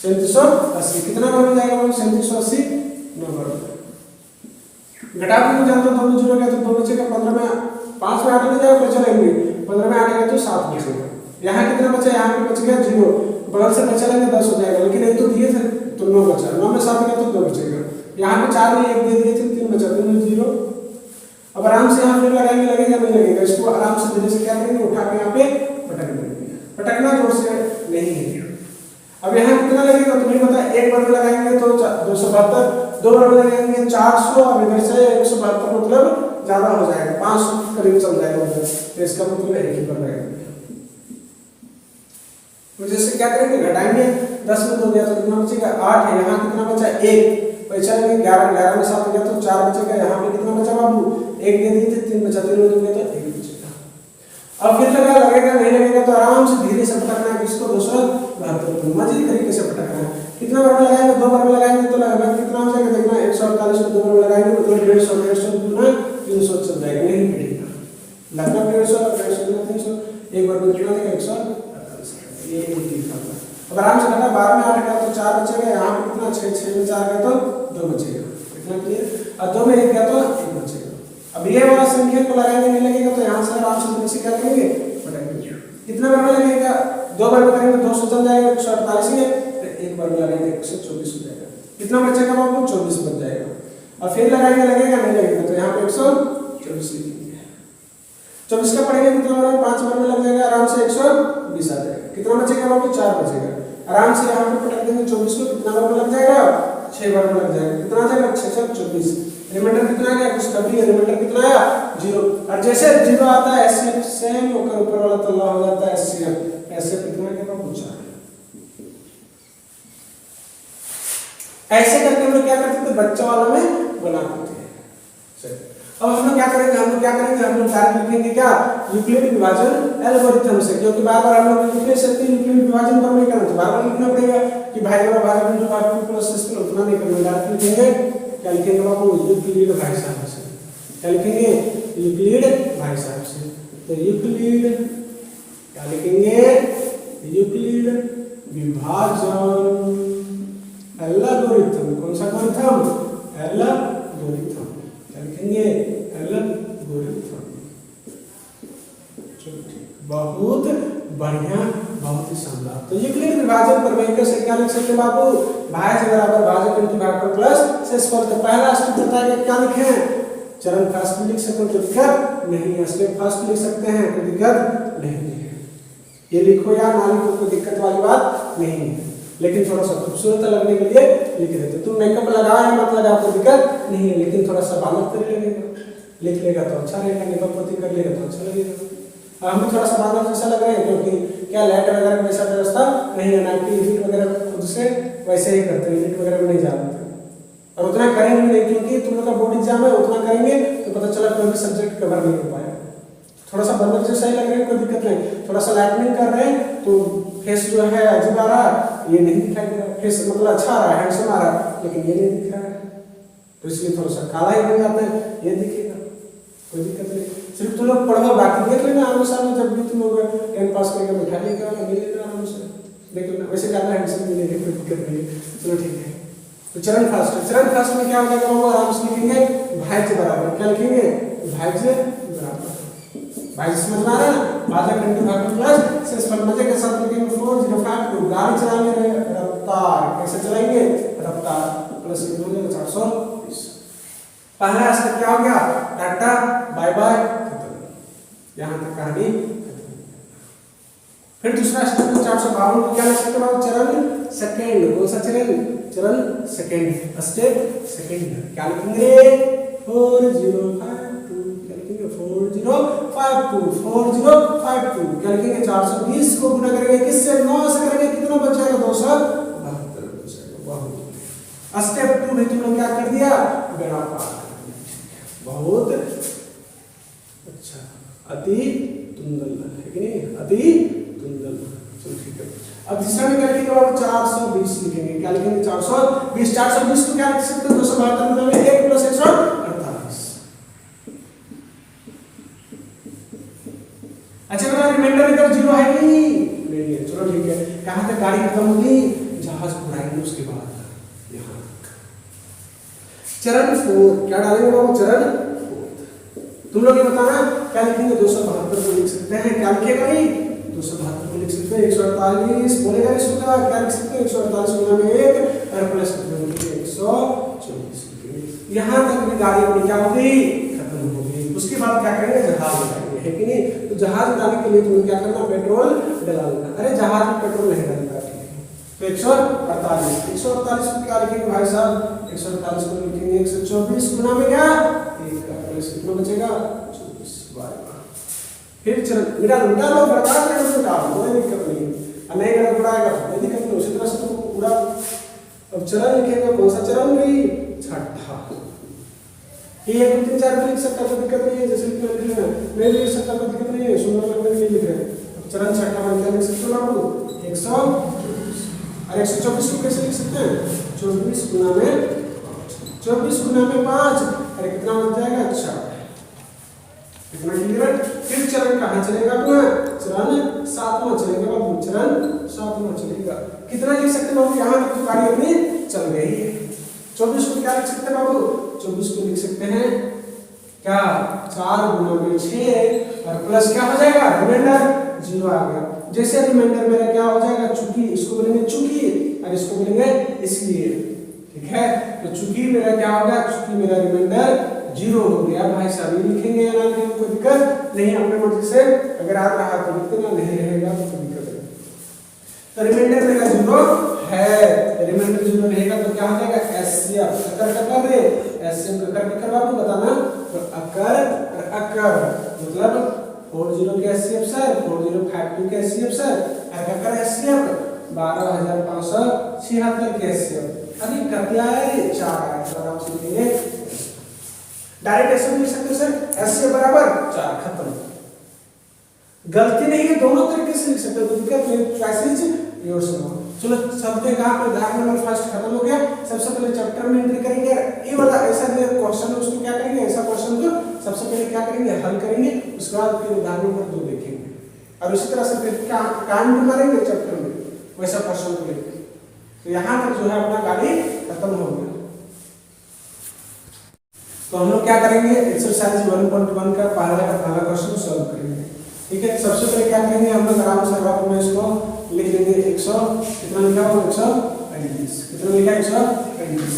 3780 कितना बार हो जाएगा, 3780 9 बार। घटा के जानते हो, दोनों 0 गया तो 2 बचेगा, 15 में 5 में 8 नहीं जाएगा तो चलेंगे, 15 में 8 गया तो 7 बचेगा, यहाँ कितना बचा, यहाँ पे बच गया 0, बगल से बचा लेंगे 10 हो जाएगा, लेकिन एक तो दिए थे तो 9 बचा, 9 में 7 गया तो 2 बचेगा, यहाँ पे 4 में 1 दे दिए थे 3 बचा, 3 में 0। अब आराम से यहाँ फिर लगाएंगे, लगेगा नहीं लगेगा, इसको आराम से धीरे से क्या करेंगे, उठा के यहाँ पे पटक देंगे, पटकना जोर से नहीं है। अब यहाँ कितना लगेगा तो नहीं पता, एक बार में लगाएंगे तो 272, 2 बार में लगाएंगे 400, और इधर से 172 मतलब ज्यादा हो जाएगा, 500 के करीब चल जाएगा उधर, तो इसका मतलब एक ही बार लगाएंगे। तो जैसे क्या करेंगे, घटाएंगे, 10 में 2 गया तो कितना बचेगा 8 है, यहाँ कितना बचा 1, पैसा लगे 11 में 7 गया तो 4 बचेगा, यहाँ पे कितना बचा बाबू 1 दे दिए थे, 3 बचा, 3 में 2 गया तो 1 बचेगा। अब फिर लगेगा नहीं लगेगा तो आराम से धीरे से पटकना है, इसको 272 मजे तरीके से पटकना है। कितना बार में लगाएंगे, 2 बार में लगाएंगे तो लगभग कितना हो जाएगा, देखना 148 को 2 बार में लगाएंगे तो 150 गुना 300 चल जाएगा, नहीं मिलेगा, लगभग 150 गुना 300, एक बार में कितना देगा 148, ये लिखा हुआ। अब आराम से करना, 12 में 8 गया तो 4 बचेगा, यहाँ पे कितना 6 में 4 गया तो 2 बचेगा, कितना क्लियर, और 2 में 1 गया तो 1 बचेगा। अब ये वाला संख्या को लगाएंगे नहीं लगेगा तो यहाँ से आराम से नीचे क्या करेंगे, पटकेंगे, कितना बार में लगेगा, 2 बार में करेंगे 200 चल जाएगा, 148 है, एक बार में लगाएंगे 124 हो जाएगा, कितना बचेगा बाबू 24 बच जाएगा, और फिर लगाएंगे लगेगा नहीं लगेगा तो यहाँ पे 124 लिखेंगे, 24 का पढ़ेंगे कितना बार में, 5 बार में लग जाएगा, आराम से 120 आ जाएगा, कितना बचेगा बाबू 4 बचेगा, आराम से यहाँ पे पटक देंगे 24 को, कितना बार में लग जाएगा 6 बार में लग जाएगा, कितना आ जाएगा 6 24, रिमाइंडर कितना आ गया, कुछ कभी रिमाइंडर कितना आया 0, और जैसे 0 आता है एससीएफ सेम होकर ऊपर वाला तल्ला हो जाता है एससीएफ, एससीएफ कितना के पास पूछा ऐसे करके हम लोग क्या करते थे, बच्चा वाला में बनाते थे। अब हम लोग क्या करेंगे, हम लोग डायरेक्ट लिखेंगे क्या, यूक्लिड विभाजन एल्गोरिथम से, क्योंकि बार बार हम लोग लिख नहीं सकते यूक्लिड विभाजन पर नहीं करना, तो बार बार लिखना पड़ेगा कि भाई और भाजक जो बात प्लस इसको उतना नहीं करना, डायरेक्ट लिखेंगे क्या लिखेंगे बाबू, यूक्लिड भाई साहब से, क्या लिखेंगे यूक्लिड भाई साहब से, तो यूक्लिड क्या लिखेंगे, यूक्लिड विभाजन एल्गोरिथम, कौन सा एल्गोरिथम, एल्गोरिथम, क्या लिखेंगे एल्गोरिथम, बहुत बढ़िया, बहुत ही शानदार। तो यूक्लिड विभाजन प्रमेय से क्या लिख सकते हैं बाबू, भाज्य बराबर भाजक इंटू भागफल प्लस शेषफल, तो पहला स्टेप बताएगा क्या लिखें, चरण फर्स्ट लिख सकते हो, कोई दिक्कत नहीं है, स्टेप फर्स्ट लिख सकते हैं, कोई दिक्कत नहीं है, ये लिखो या ना लिखो कोई दिक्कत वाली बात नहीं है, लेकिन थोड़ा सा खूबसूरत लगने के लिए लिख देते, तुम मेकअप लगाओ या मत लगाओ कोई दिक्कत नहीं है, लेकिन थोड़ा सा बालक कर लगेगा, लिख लेगा तो अच्छा रहेगा, मेकअप पोती कर लेगा तो अच्छा लगेगा। हमें थोड़ा सा बादल जैसा लग रहा है, क्योंकि क्या लाइट वगैरह वैसा व्यवस्था नहीं है, ना कि एडिट वगैरह खुद से वैसे ही करते हैं, एडिट वगैरह में नहीं जानते, और उतना करेंगे नहीं, क्योंकि तुम लोग का बोर्ड एग्जाम है, उतना करेंगे तो पता चला कोई भी सब्जेक्ट कवर नहीं हो पाएगा। थोड़ा सा बंदर जैसा ही लग रहा है, कोई दिक्कत नहीं, थोड़ा सा लाइटनिंग कर रहे हैं तो फेस जो है अजीब आ रहा, ये नहीं दिखाई दे रहा, फेस मतलब अच्छा आ रहा है, हैंडसम आ रहा है, लेकिन ये नहीं दिख रहा है, तो इसलिए थोड़ा सा काला ही बन जाता है, ये दिखेगा, कोई दिक्कत नहीं, सिर्फ तुम लोग पढ़ो, बाकी देख लेना आराम से, जब भी तुम लोग 10 पास करके बैठा लेगा मिल लेना आराम से, देख लेना। वैसे ज़्यादा हैंडसम मिलेगी, कोई दिक्कत नहीं है। चलो ठीक है। तो चरण फर्स्ट में क्या हो जाएगा बाबू, आराम से लिखेंगे भाज्य बराबर, क्या लिखेंगे भाज्य बराबर, भाज्य समझ में आ रहा है ना, भाज्य घंटे भाग प्लस शेषफल मजे के साथ लिखेंगे 4052। गाड़ी चलाएंगे रफ्तार, कैसे चलाएंगे रफ्तार, प्लस हो जाएगा 420। पहला स्टेप क्या हो गया, टाटा बाय बाय खत्म, यहाँ तक कहानी खत्म। फिर दूसरा स्टेप 452 को क्या लिख सकते हो, चरण सेकंड, कौन सा चरण, चरण सेकंड, स्टेप सेकंड, क्या लिखेंगे 4052, क्या लिखेंगे 4052, क्या लिखेंगे 420 को गुना करेंगे किससे, 9 से करेंगे, कितना बचेगा 272 बचेगा। बहुत स्टेप 2 में तुमने क्या कर दिया, बेड़ा पार, बहुत अच्छा, अति तुंदल है कि नहीं, अति तुंदल। चलो ठीक है। अब तीसरा में क्या लिखेंगे बाबू, 420 लिखेंगे, क्या लिखेंगे 420, 420 को क्या लिख सकते हैं 272 में 1 प्लस 148। अच्छा बेटा रिमाइंडर इधर 0 है कि नहीं है, चलो ठीक है। कहां तक गाड़ी खत्म होगी, जहाज उड़ाएंगे उसके बाद यहां तक। चरण 4 क्या डालेंगे बाबू, चरण 4 तुम लोग ये बताना क्या लिखेंगे, 272 को लिख सकते हैं, क्या लिखेगा भाई 272 को लिख सकते हैं, 148 बोलेगा इसको क्या लिख सकते हैं, 148 गुना में 1 और प्लस 124 लिखेंगे। यहाँ तक भी गाड़ी अपनी क्या हो गई, खत्म हो गई। उसके बाद क्या करेंगे, जहाज उड़ाएंगे, है कि नहीं। तो जहाज उड़ाने के लिए तुम्हें क्या करना, पेट्रोल डला लेना। अरे जहाज में पेट्रोल नहीं डलता, तो 148 को क्या लिखेंगे भाई साहब, 148 को लिखेंगे 124 गुना में क्या 1 का प्लस कितना बचेगा 24 बाय। फिर चरण मिटा लो बर्बाद कर दो, कोई दिक्कत नहीं है, नहीं गलत उड़ाएगा कोई दिक्कत नहीं, उसी तरह से तो उड़ा। अब चरण लिखेंगे, कौन सा चरण भाई, छठा। ये 1 2 3 4 लिख सकता, कोई दिक्कत नहीं है, जैसे लिख लेना, मैं लिख सकता, कोई दिक्कत नहीं है, सुंदर लगने के लिए लिख रहे हैं। अब चरण छठा में क्या लिख सकते हो आप, 124 और 124 को कैसे लिख सकते हैं, 24 गुना में 24 गुना में 5, अरे कितना बन जाएगा, अच्छा कितना क्लियर। फिर चरण कहाँ चलेगा अपना, चरण 7वां चलेगा बाबू, चरण 7वां चलेगा। कितना लिख सकते बाबू, यहाँ तक तो गाड़ी अपनी चल गई है। 24 को क्या लिख सकते हैं बाबू, 24 को लिख सकते हैं क्या 4 गुना में 6 और प्लस क्या हो जाएगा, रिमाइंडर 0 आ गया। जैसे रिमाइंडर मेरा क्या हो जाएगा, चूंकि, इसको बोलेंगे चूंकि और इसको बोलेंगे इसलिए, ठीक है। तो चूंकि मेरा क्या होगा, चूंकि मेरा रिमाइंडर 0 हो गया भाई साहब, ये लिखेंगे या ना लिखेंगे कोई दिक्कत नहीं, अपने मर्जी से अगर आ रहा तो लिखते ना, नहीं रहेगा तो कोई दिक्कत नहीं। तो रिमाइंडर मेरा 0 है, रिमाइंडर 0 रहेगा तो क्या हो जाएगा, एचसीएफ अकर रे, एचसीएफ अकर बाबू बताना, तो अकर मतलब 40 के एचसीएफ सर, 4052 के एचसीएफ सर, अकर एचसीएफ 12576 के एचसीएफ। अभी कितना है, 4 है, तो आराम से लिखेंगे, डायरेक्ट ऐसे लिख सकते हो सर, एचसीएफ बराबर 4 खत्म। गलती नहीं है, दोनों तरीके से लिख सकते हो, तो दिक्कत नहीं, पैसेज योर सुनो। चलो चलते कहां पे, धार नंबर फर्स्ट खत्म हो गया। सबसे पहले चैप्टर में एंट्री करेंगे, ये वाला ऐसा जो क्वेश्चन है उसको क्या करेंगे, ऐसा क्वेश्चन को सबसे पहले क्या करेंगे, हल करेंगे, उसके बाद फिर उदाहरण नंबर 2 देखेंगे और उसी तरह से फिर क्या काम भी करेंगे चैप्टर में वैसा क्वेश्चन को लेकर। तो यहां तक जो है अपना गाड़ी खत्म हो गया। तो हम लोग क्या करेंगे, एक्सरसाइज 1.1 का पहला क्वेश्चन सॉल्व करेंगे, ठीक है। सबसे पहले क्या करेंगे, हम लोग आराम से राउंड में इसको लिख लेंगे, 100 कितना लिखा हो, 135 कितना लिखा है, 135,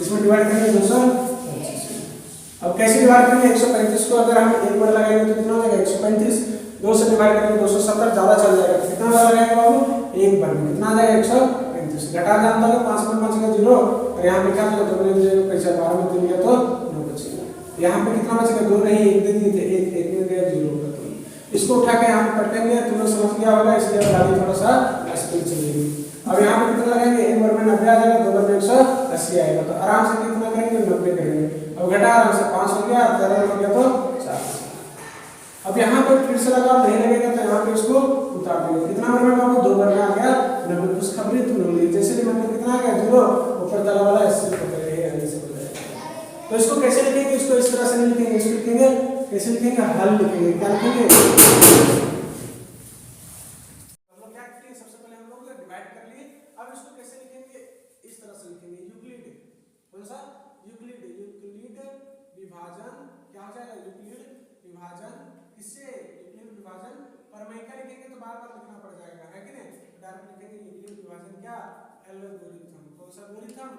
इसमें डिवाइड करेंगे 225। अब कैसे डिवाइड करेंगे, 135 को अगर हम एक बार लगाएंगे तो कितना हो जाएगा, 135, 2 से डिवाइड करेंगे 270, ज्यादा चल जाएगा, कितना बार लगाएंगे बाबू, एक बार में कितना आ जाएगा 135, घटा जानता है 5 में 5 का 0 और यहाँ पे क्या होगा, 2 में पैसा 12 में 3 गया तो 9 बचेगा। यहाँ पे कितना बचेगा, 2 नहीं 1 दे दिए थे, 1 में गया 0 होगा। इसको उठा के यहाँ पे कटेंगे, तुम लोग समझ गया होगा, इसलिए गाड़ी थोड़ा सा स्पीड चलेगी। अब यहाँ पे कितना लगाएंगे, 1 बार में 90 आ जाएगा, 2 बार में 180 आएगा, तो आराम से कितना करेंगे, 90 करेंगे। अब घटा आराम से 5 हो गया, 13 हो गया तो 4। अब यहाँ पे फिर से लगा, नहीं लगेगा तो यहाँ पे इसको उतार देंगे, कितना बार में बाबू, 2 बार में आ गया 90, खुशखबरी तुम लोग ली, जैसे रिमाइंडर कितना आ गया 0, ऊपर तला वाला 80 पकड़ेगा, तो इसको कैसे लिखेंगे, इसको इस तरह से नहीं लिखेंगे, इसको लिखेंगे कैसे लिखेंगे, हल लिखेंगे। क्या लिखेंगे, क्या किए, सबसे पहले हम लोग डिवाइड कर लिए। अब इसको कैसे लिखेंगे, इस तरह से लिखेंगे, यूक्लिड, कौन सा, यूक्लिड, यूक्लिड विभाजन क्या हो जाएगा, यूक्लिड विभाजन, किससे, यूक्लिड विभाजन परमेयका लिखेंगे तो बार बार लिखना पड़ जाएगा, है कि नहीं, डायरेक्ट लिखेंगे यूक्लिड विभाजन क्या, एल्गोरिथम, कौन सा एल्गोरिथम,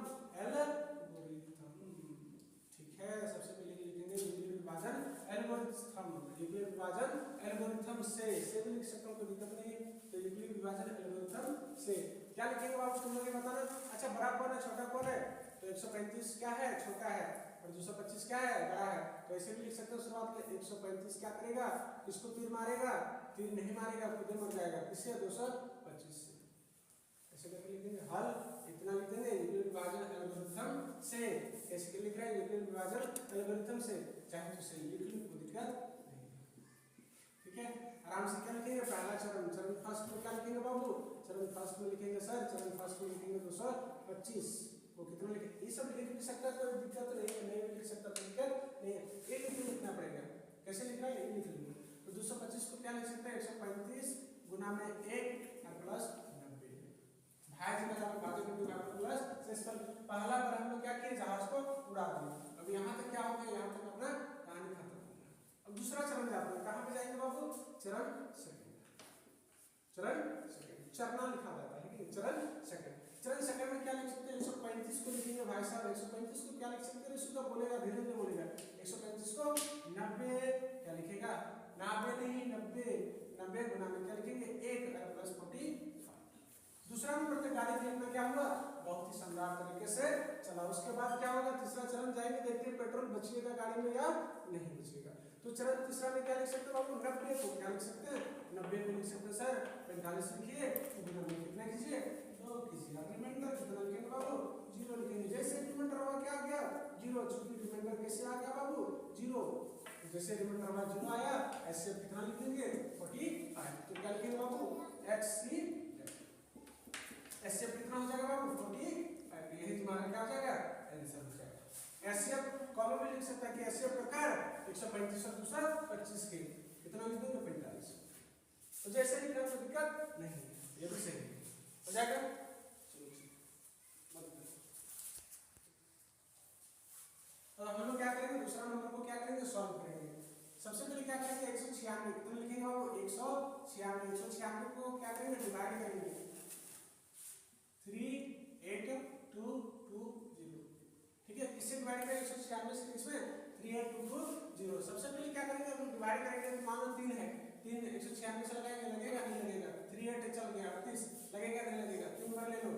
एल्गोरिथम, ठीक है। सबसे पहले लिखेंगे यूक्लिड विभाजन एल्गोरिथम, यूक्लिड विभाजन एल्गोरिथम से भी लिख सकता हूं, कोई दिक्कत नहीं है। तो यूक्लिड विभाजन एल्गोरिथम से क्या लिखेंगे आप तुम लोग बताना। अच्छा बड़ा कौन है छोटा कौन है, तो 135 क्या है, छोटा है, और 225 क्या है, बड़ा है। तो ऐसे भी लिख सकते हो शुरुआत में, 135 क्या करेगा, किसको तीर मारेगा, तीर नहीं मारेगा, खुद मर जाएगा, किससे, 225 से। ऐसे करके लिख देंगे हल, इतना लिख देंगे यूक्लिड विभाजन एल्गोरिथम से। कैसे लिख रहे हैं, यूक्लिड विभाजन एल्गोरिथम से, चाहे तो सही लिख लो, कोई दिक्कत नहीं, ठीक है। आराम से क्या लिखेंगे, पहला चरण, चरण फर्स्ट में क्या लिखेंगे बाबू, चरण फर्स्ट में लिखेंगे सर, चरण फर्स्ट में लिखेंगे 225, वो कितना लिखे, ये सब लिख भी सकता है, कोई दिक्कत नहीं है, नहीं लिख सकता कोई दिक्कत नहीं है, एक लिखना पड़ेगा। कैसे लिख रहा है, एक लिख लूंगा। तो 225 को क्या लिख सकते हैं, 135 गुना में 1 और प्लस 90, भाई जी का बाजू बिंदु का प्लस शेषफल। पहला बार हम लोग क्या किए, जहाज को उड़ा दिए। अब यहाँ तक क्या हो गया, यहाँ तक अपना कहानी खत्म हो गया। अब दूसरा चरण जाते हैं, कहाँ पे जाएंगे बाबू, चरण सेकंड, चरण सेकंड, चरणा लिखा जाता है कि चरण सेकंड। चरण सेकंड में क्या लिख सकते हैं, 135 को लिखेंगे भाई साहब, 135 को क्या लिख सकते हैं, इसको बोलेगा धीरे धीरे बोलेगा, 135 को 90 क्या लिखेगा, 90 नहीं 90, 90 गुना में क्या लिखेंगे 1 और प्लस 45। दूसरा नंबर पे गाड़ी खरीदना क्या हुआ, बहुत ही शानदार तरीके से चला। उसके बाद क्या होगा, तीसरा चरण जाएंगे, देखते हैं पेट्रोल बचेगा गाड़ी में या नहीं बचेगा। तो चरण तीसरा में क्या लिख सकते हो बाबू, 90 को क्या लिख सकते हैं, 90 को लिख सकते हैं सर 45 लिखिए, गुना में कितना कीजिए 2 कीजिए, और रिमाइंडर कितना लिखेंगे बाबू, 0 लिखेंगे। जैसे रिमाइंडर हुआ क्या आ गया 0, चूंकि रिमाइंडर कैसे आ गया बाबू 0, जैसे रिमाइंडर हुआ 0 आया, ऐसे कितना लिख देंगे 45। तो क्या लिखेंगे बाबू, XC एसएफ कितना हो जाएगा बाबू 45, यही तुम्हारा क्या हो जाएगा आंसर हो जाएगा। एसएफ कॉलम में लिख सकता है कि एसएफ प्रकार 135 और दूसरा 25 के कितना लिख देंगे 45। तो जैसे लिखना कोई दिक्कत नहीं, ये भी सही हो जाएगा। तो हम लोग क्या करेंगे, दूसरा नंबर को क्या करेंगे, सॉल्व करेंगे। सबसे पहले क्या करेंगे 196 कितना लिखेंगे बाबू 196 को क्या करेंगे, डिवाइड करेंगे 38220, ठीक है। इससे डिवाइड करेंगे 196 से, इसमें 38220। सबसे पहले क्या करेंगे, हम डिवाइड करेंगे, मान लो 3 है, 3 196 से लगाएंगे, लगेगा नहीं लगेगा, 38 चल गया 38 लगेगा नहीं लगेगा, 3 बार ले लो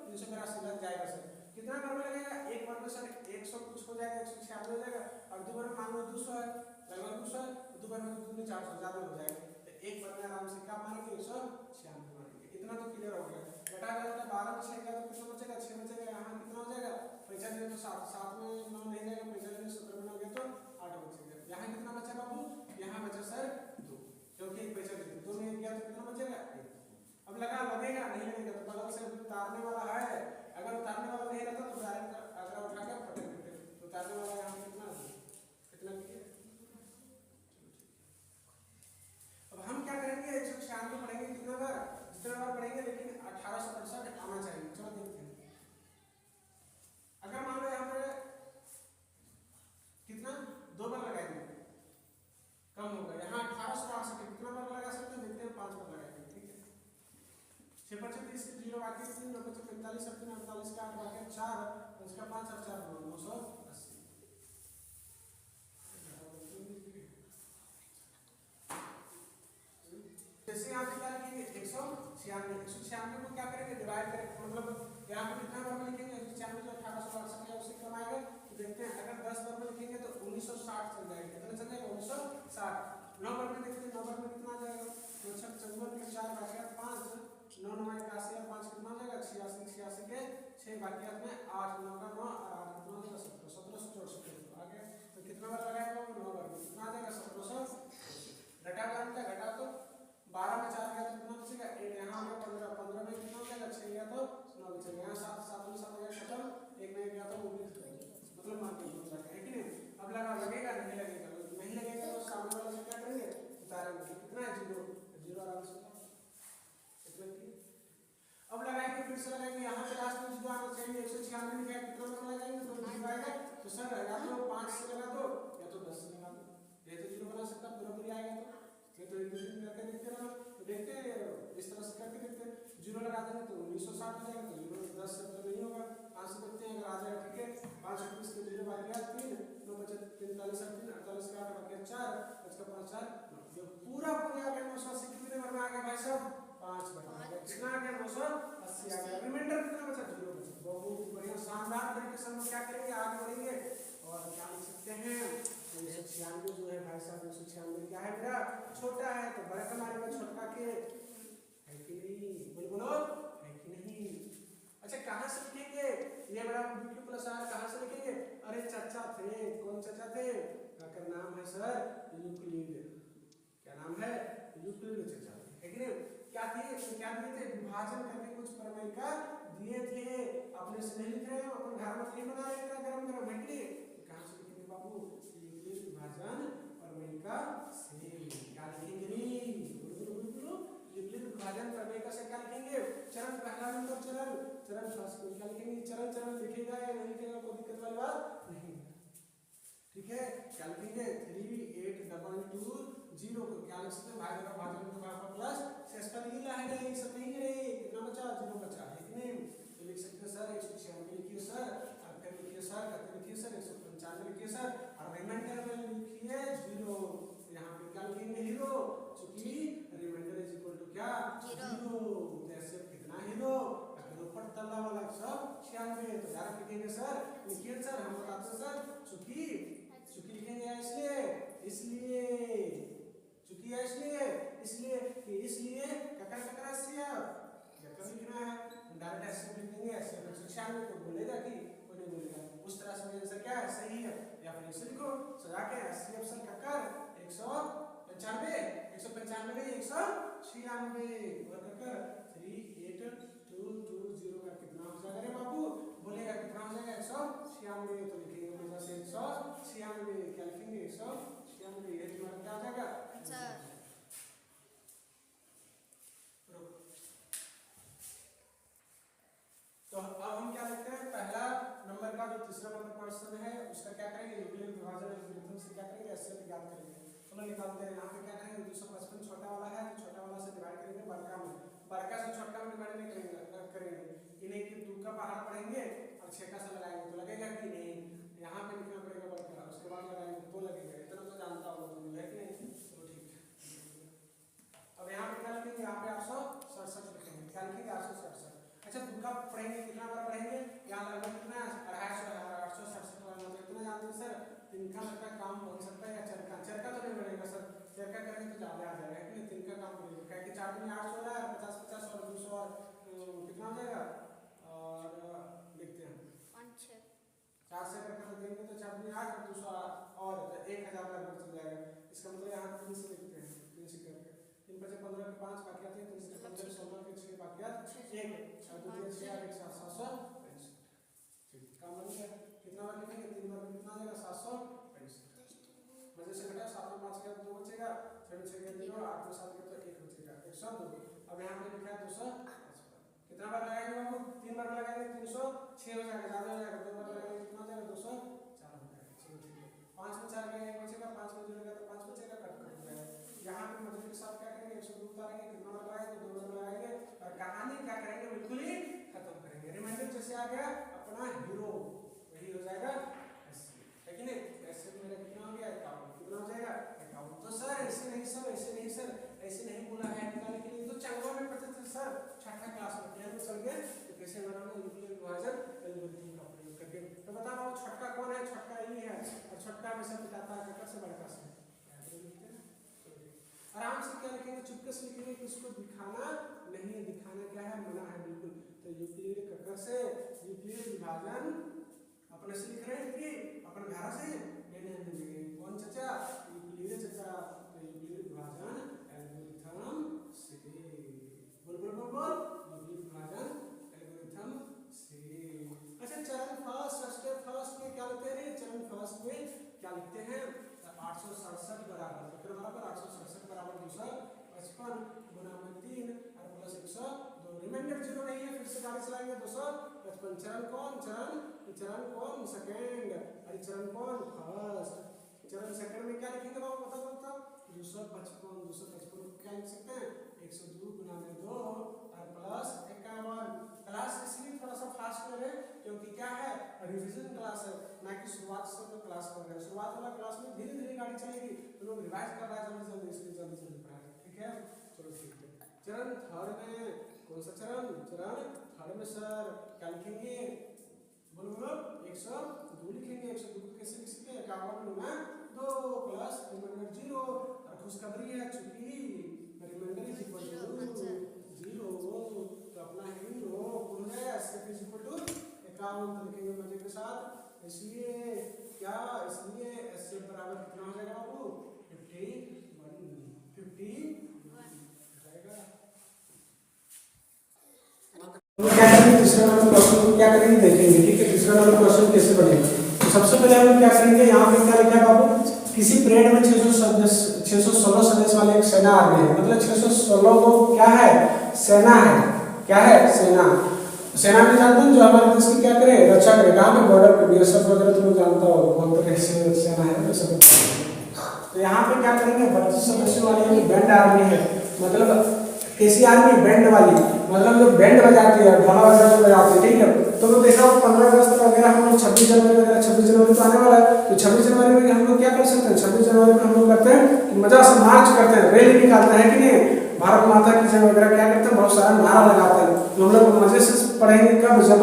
382 लग जाएगा सर। कितना बार में लगेगा, एक बार में सर 100 कुछ हो जाएगा, 196 हो जाएगा, और दो बार में मान लो 200 है, लगभग 200 है, दो बार में 400 ज्यादा हो जाएगा। तो एक बार में आराम से क्या मारेंगे 196 मारेंगे। इतना तो क्लियर हो गया। घटा जाएगा 12 में 6 गया तो कितना बचेगा 6 बचेगा, यहाँ कितना हो जाएगा 95 तो 7 में 9 नहीं जाएगा, 95 में 17 में 9 गया तो 8 बचेगा। यहाँ कितना बचा बाबू, यहाँ बचा सर 2, क्योंकि एक पैसा दे 2 में गया तो कितना बचेगा 1। अब लगा लगेगा नहीं लगेगा, तो बगल से उतारने वाला है, अगर उतारने वाला नहीं रहता तो डायरेक्ट अगर उठा के फटक देते, तो उतारने वाला यहाँ कितना किया। अब हम क्या करेंगे 196 पढ़ेंगे कितना बार, जितना बार पढ़ेंगे, लेकिन 1868 आना चाहिए। चलो देखते हैं, अगर मान लो यहाँ पे कितना 2 बार लगाएंगे कम होगा, यहाँ 1868 कितना बार लगा सकते हैं, देखते हैं 5 बार लगाएंगे, ठीक है। 6 × 30 0 बाकी 3 9 × 45 48 का 8 बाकी 4 उसका 5 और 4 980। जैसे यहाँ पे क्या लिखेंगे 196 को क्या करेंगे डिवाइड करेंगे, मतलब यहाँ पे कितना बार में लिखेंगे 196 जो 1868 है उससे कम आएगा। तो देखते हैं अगर 10 बार में लिखेंगे तो 1960 चल जाएगा, कितना चल जाएगा 1960। 9 बार में देखते हैं 9 बार में कितना आ जाएगा, 54 के 4 बाकी 5 9 9 81 और 5 कितना हो जाएगा 86 86 के 6 बाकी में 8 9 का 9 और 8 कितना हो जाएगा 1764 आ गया। तो कितना बार लगाएगा 9 बार में कितना आ जाएगा 1700। घटा जानता है, घटा तो 12 में 4 गया तो कितना बचेगा 8, यहाँ आ गया 15 15 में कितना हो जाएगा 6 गया तो 9 बचेगा, यहाँ 7 7 में 7 गया खत्म, 1 में गया तो 19 मतलब मान के है कि नहीं। अब लगा लगेगा नहीं लगेगा, नहीं नहीं लगेगा तो सामने वाले से क्या करेंगे, उतारेंगे। कितना है, 0, 0 आराम से इतना ठीक। अब लगाएंगे, फिर से लगाएंगे, यहाँ पे लास्ट में जो आना चाहिए 196 लिखा है, कितना मतलब लगाएंगे तो 0 आएगा। तो सर या तो 5 से लगा दो या तो 10 से लगा दो, ये तो 0 बना सकता पूरा पूरी आएगा। तो ये तो एक दूसरे करके देखते रहो, तो देखते हैं इस तरह से करके देखते हैं। 0 लगा देंगे तो 1960 हो जाएगा, तो 0 10 से तो नहीं होगा, 5 से देखते हैं अगर आ जाएगा ठीक है। 5 21 के 0 बाकी है 3, 9 बचे 43 48 का 8 बाकी 4, 5 का 5 4, जो पूरा पूरा आ गया 980 कितने नंबर में आ गया भाई साहब, 5 बचा। कितना आ गया, 980 आ गया। रिमाइंडर कितना बचा, 0 बचा। बहुत बढ़िया, शानदार तरीके से हम क्या करेंगे, आगे बढ़ेंगे और क्या लिख सकते हैं, 196 जो है भाई साहब, 196 क्या है मेरा, छोटा है तो बड़ा का मारेंगे छोटा के, है कि नहीं, बोलो है कि नहीं। अच्छा कहाँ से लिखेंगे, ये बड़ा q प्लस r कहाँ से लिखेंगे, अरे चाचा थे, कौन चाचा थे, का नाम है सर यूक्लिड, क्या नाम है, यूक्लिड चाचा, है कि नहीं। क्या दिए थे, विभाजन करके कुछ प्रमेय का दिए थे, अपने से नहीं लिख रहे हो, अपन घर में नहीं बना रहे गरम गरम, है कि नहीं। कहाँ से लिखेंगे बाबू, यूक्लिड विभाजन प्रमेय का से, क्या लिखेंगे, यूक्लिड विभाजन प्रमेय का से क्या लिखेंगे, चरण पहला नंबर चरण फर्स्ट को क्या लिखेंगे, चरण लिखेगा या नहीं लिखेगा, कोई दिक्कत वाली बात नहीं, ठीक है। क्या लिखेंगे, 3822 को क्या लिख सकते हैं, भाई का भाजन का प्लस शेष का नहीं लाएगा, ये सब नहीं है, कितना बचा, 0 बचा, है कि नहीं। तो लिख सकते हैं सर 196 लिखिए सर, और फिर लिखिए सर, कहते लिखिए सर 195 लिखिए सर, और रिमाइंडर में लिखिए 0। यहाँ पे क्या लिखेंगे, हीरो, चूंकि रिमाइंडर इज इक्वल टू क्या, 0। जैसे कितना हीरो, अगर ऊपर तल्ला वाला सब 96, तो यार लिखेंगे सर, लिखिए सर, हम बताते हैं सर, चूंकि लिखेंगे इसलिए ककरा से क्या लिखना है, डायरेक्ट ऐसे लिखेंगे, ऐसे 196 को बोलेगा कि कोई नहीं बोलेगा, उस तरह से आंसर क्या है, सही है। या फिर इसे लिखो सजा के 80 ऑप्शन ककर 195 नहीं 196 और ककर 38220 का कितना हो जाएगा रे बाबू, बोलेगा कितना हो जाएगा 196, तो लिखेंगे वजह से 196, क्या लिखेंगे 196, ये तुम्हारा क्या आ जाएगा आंसर। तो अब हम क्या लिखते हैं, पहला नंबर का जो तीसरा नंबर क्वेश्चन है उसका क्या करेंगे, यूक्लिड विभाजन एल्गोरिथम से क्या करेंगे, ऐसे ज्ञात करेंगे। चलो निकालते हैं, यहाँ पे क्या करेंगे, 255 छोटा वाला है तो छोटा वाला से डिवाइड करेंगे बड़का में, बड़का से छोटा में डिवाइड नहीं करेंगे, इन्हें कि 2 का पहाड़ पढ़ेंगे और 6 का से लगाएंगे तो लगेगा कि नहीं, यहाँ पे लिखना पड़ेगा बड़का, उसके बाद लगाएंगे तो लगेगा, इतना तो जानता होगा तुम, है कि नहीं। चलो ठीक है, अब यहाँ पे क्या लिखेंगे, यहाँ पे 867 लिखेंगे, क्या लिखेंगे 867। अच्छा 2 का पढ़ेंगे, कितना बार पढ़ेंगे, यहाँ लगभग कितना 867 वाला, कितना जानते हैं सर, 3 का लगता काम बन सकता है या चरका तो नहीं बढ़ेगा सर, चरका करेंगे तो ज्यादा आ जाएगा, कि 3 का काम बढ़ेगा, क्या कि 4 में 816 है, 50 50 और 200 और कितना हो जाएगा, और देखते हैं 5 6 4 से करके देंगे तो 4 में 8 और 200 और 1000 लगभग चल जाएगा। इसका मतलब यहाँ 3 से लिखते हैं, 3 से करके 3 बचे 15 के 5 बाकी आते हैं, 3 से 15 16 के 6 बाकी आते हैं 1 और 2 6 8 1 765, ठीक काम बन गया। कितना बार लिखेंगे, 3 बार में कितना आ जाएगा 765, मजे से घटा 7 में 5 के 2 बचेगा, 6 में 6 के 3 और 8 में 7 के तो 1 बचेगा 102। अब यहाँ पे लिखा है 255, कितना बार लगाएंगे बाबू, 3 बार लगाएंगे 306 हो जाएगा, ज्यादा हो जाएगा, 2 बार लगाएंगे कितना हो जाएगा 204 हो जाएगा। चलो ठीक है, 5 में 4 गया 1 बचेगा, 5 में जुड़ेगा तो 5 बचेगा, कट हो जाएगा। यहाँ पे मजे के साथ क्या करेंगे 102 उतारेंगे, कितना बार लगाएंगे 2 बार लगाएंगे, और कहानी क्या करेंगे बिल्कुल ही खत्म करेंगे। रिमाइंडर जैसे आ गया अपना हीरो वही हो जाएगा ऐसे, है कि नहीं। ऐसे मेरा कितना हो गया 51, कितना हो जाएगा 51। तो सर ऐसे नहीं सर, ऐसे नहीं बोला है निकालने के लिए, तो चंगवा में पता था सर, छठा क्लास में क्या चल गए तो कैसे बनाना यूक्लिड विभाजन एल्गोरिथम का प्रयोग करके। तो बताओ छठा कौन है, छठा ये है, और छठा में से बताता है ककर से बड़का से, आराम से क्या लिखेंगे, चुपके से लिखेंगे कि इसको दिखाना नहीं है, दिखाना क्या है मना है बिल्कुल। तो यूक्लिड ककर से यूक्लिड विभाजन अपने से लिख रहे हैं कि अपन घर से नहीं कौन चचा, यूक्लिड चचा, तो यूक्लिड विभाजन एल्गोरिथम से, बोल यूक्लिड विभाजन एल्गोरिथम से। अच्छा चरण फर्स्ट स्टेप फर्स्ट में क्या लिखते हैं, चरण फर्स्ट में क्या लिखते हैं, 867 बराबर, तो फिर बराबर 867 बराबर 255 गुना में 3 और प्लस 102, रिमाइंडर जीरो नहीं है, फिर से गाड़ी चलाएंगे 255। चरण कौन सेकंड, और चरण कौन फर्स्ट। चरण सेकंड में क्या लिखेंगे बाबू बता दो, 255 को क्या लिख सकते हैं 102 गुना में 2 और प्लस 51। क्लास इसलिए थोड़ा सा फास्ट करें क्योंकि क्या है रिवीजन क्लास है, ना कि शुरुआत से लोग क्लास कर रहे हैं। शुरुआत वाला क्लास में धीरे धीरे गाड़ी चलेगी, तो लोग रिवाइज कर रहा है जल्दी इसलिए जल्दी पढ़ा रहे हैं, ठीक है। चलो ठीक है, चरण थर्ड में कौन सा चरण थर्ड में सर क्या लिखेंगे बोलो 102 लिखेंगे। 102 को कैसे लिख सकते हैं 51 गुना 2 प्लस रिमाइंडर 0 और खुशखबरी है चूंकि रिमाइंडर इज इक्वल टू 0 तो अपना हीरो कौन है एसएफ इज इक्वल टू 51 लिखेंगे मजे के साथ। इसलिए एसएफ बराबर कितना हो जाएगा बाबू 51 जाएगा। क्या करेंगे तीसरा नंबर क्वेश्चन को क्या करेंगे देखेंगे, ठीक है। तीसरा नंबर क्वेश्चन कैसे बनेगा, तो सबसे पहले हम क्या करेंगे, यहाँ पे क्या लिखा है बाबू, किसी परेड में 616 सदस्य वाले एक सेना आर्मी है, मतलब 616 को क्या है सेना है, क्या है सेना। सेना में जानते हैं जो हमारे देश की क्या करे रक्षा करे, कहाँ पे बॉर्डर पे बीएसएफ वगैरह तुम जानता हो बहुत तरह से सेना है सब। तो यहाँ पे क्या करेंगे 32 सदस्यों वाली बैंड आर्मी है, मतलब कैसी आर्मी बैंड वाली, मतलब जो बैंड बजाती है ढोला वगैरह बजाती है, ठीक है। तो देखा 15 अगस्त वगैरह हम लोग 26 जनवरी वगैरह 26 जनवरी तो आने वाला है, तो 26 जनवरी में हम लोग क्या कर सकते हैं 26 जनवरी में हम लोग करते हैं कि मजा से मार्च करते हैं, रैली निकालते हैं कि नहीं, भारत माता की जय वगैरह क्या करते हैं बहुत सारा नारा लगाते हैं। तो हम लोग मजे से पढ़ेंगे कब जब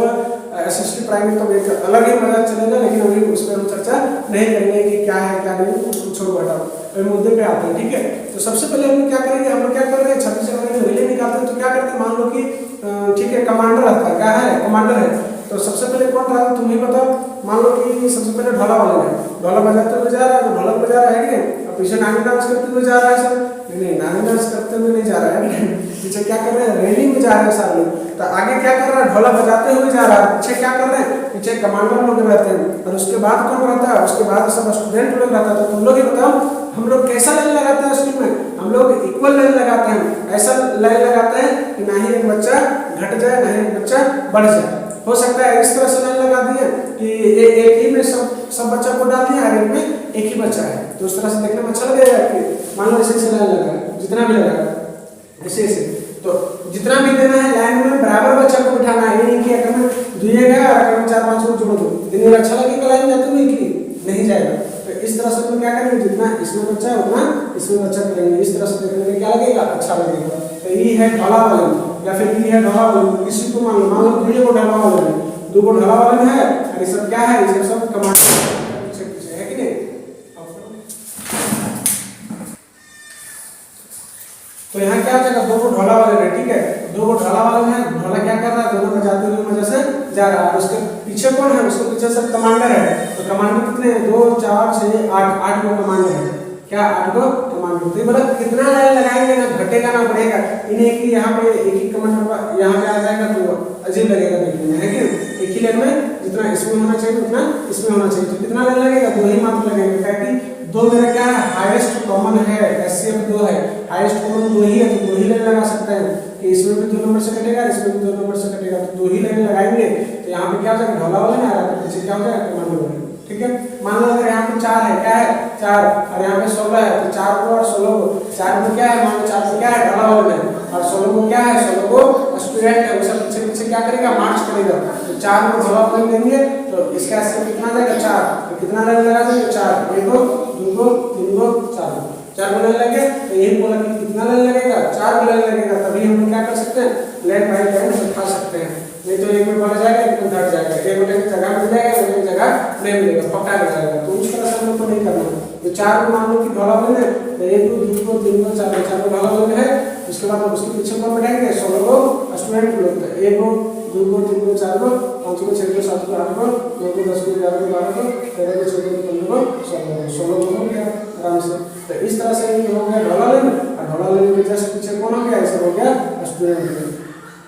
एसएसटी पढ़ाएंगे तो एक अलग ही मजा चलेगा, लेकिन अभी उस पर हम चर्चा नहीं करेंगे कि क्या है क्या नहीं, उसको छोड़ बैठा अभी मुद्दे पे आते हैं, ठीक है। तो सबसे पहले हम क्या करेंगे, हम लोग क्या कर रहे हैं 26 जनवरी में रैली निकालते हैं, तो क्या करते हैं मान लो कि ठीक है कमांडर रहता है, क्या है कमांडर है, तो सबसे पहले कौन रहा तुम ही बताओ। मान लो कि सबसे पहले ढोला वाले ने ढोला बजाते हुए जा रहा है, ढोलक बजा रहा है कि नहीं, और पीछे नानी डांस करते हुए जा रहा है सब, नहीं नानी डांस करते हुए नहीं जा रहा है, पीछे क्या कर रहे हैं रैली में जा रहे हैं सारे लोग। तो आगे क्या कर रहा है ढोला बजाते हुए जा रहा है, पीछे क्या कर रहे हैं पीछे कमांडर लोग रहते हैं, और उसके बाद कौन रहता है, उसके बाद सब स्टूडेंट लोग रहता है। तो तुम लोग ही बताओ हम लोग कैसा लाइन लगाते हैं स्कूल में, हम लोग इक्वल लाइन लगाते हैं, ऐसा लाइन लगाते हैं कि ना ही एक बच्चा घट जाए ना ही एक बच्चा बढ़ जाए। हो सकता है इस तरह से लाइन लगा दिए कि एक ही में सब बच्चा को डाल दिया और एक में एक ही बच्चा है, तो उस तरह से देखने में अच्छा लगेगा कि मान लो ऐसे लाइन लगा जितना भी लगा ऐसे तो जितना भी देना है लाइन में बराबर बच्चा को बिठाना है, ये नहीं कि अगर में दुइएगा और अगर में 4-5 को जोड़ दो दिन में अच्छा लगेगा लाइन जाते हुए कि नहीं जाएगा। तो इस तरह से हम क्या करेंगे जितना इसमें बच्चा है उतना इसमें बच्चा करेंगे, इस तरह से देखने में क्या लगेगा अच्छा लगेगा। तो ये है ढोला वाले या फिर ये है ढोला वाले, किसी को मान लो दुई को ढोला वाले है, 2 को ढोला वाले है और ये सब क्या है ये सब कमांडर पीछे है कि नहीं। तो यहाँ क्या हो जाएगा 2 को ढोला वाले है, ठीक है 2 को ढोला वाले है, ढोला क्या कर रहा है दोनों बजाते हुए मजे से जा रहा है, उसके पीछे कौन है उसके पीछे सब कमांडर है। तो कमांडर कितने हैं 2 4 6 8 गो कमांडर है, क्या 8 गो कमांडर। तो मतलब कितना लाइन लगाएंगे ना घटेगा ना बढ़ेगा, इन्हें कि यहाँ पे एक ही कमांडर यहाँ पे आ जाएगा तो अजीब लगेगा देखने में, है कि एक ही लाइन में जितना इसमें होना चाहिए उतना इसमें होना चाहिए। तो कितना लाइन लगेगा 2 ही मात्र लगेगा, क्योंकि 2 मेरा क्या है हाईएस्ट कॉमन है, एचसीएफ 2 है, हाईएस्ट कॉमन 2 ही है, तो 2 ही लाइन लगा सकते हैं कि इसमें भी 2 नंबर से कटेगा इसमें भी 2 नंबर से कटेगा, तो 2 ही लाइन लगाएंगे। तो यहाँ पे क्या हो जाएगा ढोला वाला ना आ रहा है, पीछे क्या हो जाएगा कमांडर वाला, ठीक है। मान लो अगर यहाँ पे 4 है, क्या है 4 और यहाँ पे 16 है, तो 4 को और 16 को 4 में क्या है मान लो 4 को क्या है ढोला वाला है और 16 को क्या है 16 को स्टूडेंट है, वो सब पीछे पीछे क्या करेगा मार्च करेगा। तो 4 को ढोला वाला देंगे तो इसका ऐसे कितना जाएगा 4, तो कितना लाइन लगा देंगे 4 1 2 2 3 4 4 लाइन लगे। तो यही बोला कि कितना लाइन लगेगा 4 लाइन लगेगा, तभी हम लोग क्या कर सकते हैं लाइन बाय लाइन बिठा सकते हैं, नहीं तो एक में बढ़ जाएगा एक में घट जाएगा, एक में जगह मिल जाएगा एक में जगह नहीं मिलेगा पक्का लग जाएगा। तो उस तरह से हम लोग को नहीं करना। तो 4 को मान लो कि ढोला वाले है तो 1 2 3 4 ढोला वाले है, उसके बाद उसके पीछे कौन बैठेंगे 16 को स्टूडेंट लोग, 1 2 3 4 5 6 7 8 9 10 11 12 13 14 15 16 हो गया आराम से। तो इस तरह से ये हो गया ढोला लाइन, और ढोला लाइन के जस्ट पीछे कौन हो गया ऐसा हो गया स्टूडेंट।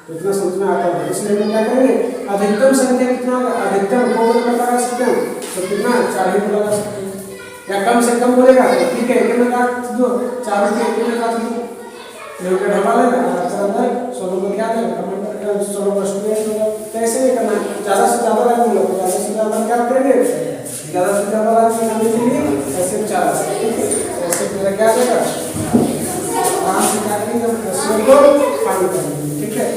तो इतना समझ में आता है, इसलिए हम क्या करेंगे अधिकतम संख्या कितना होगा, अधिकतम को लगा सकते हैं तो कितना 4 ही लगा सकते हैं, या कम से कम बोलेगा ठीक है, एक में काट दो, चारों के एक में काट दो, ये का ढमा लेना आंसर अंदर 16 को क्या देगा कमेंट करके 16 को स्टूडेंट होगा। कैसे नहीं करना, ज्यादा से ज्यादा रख लो, ज्यादा से ज्यादा क्या करेंगे, ज्यादा से ज्यादा रख करने के लिए ऐसे 4 ठीक है, ऐसे मेरा क्या देगा आराम से क्या करेंगे ऐसे को फाइंड करेंगे ठीक है।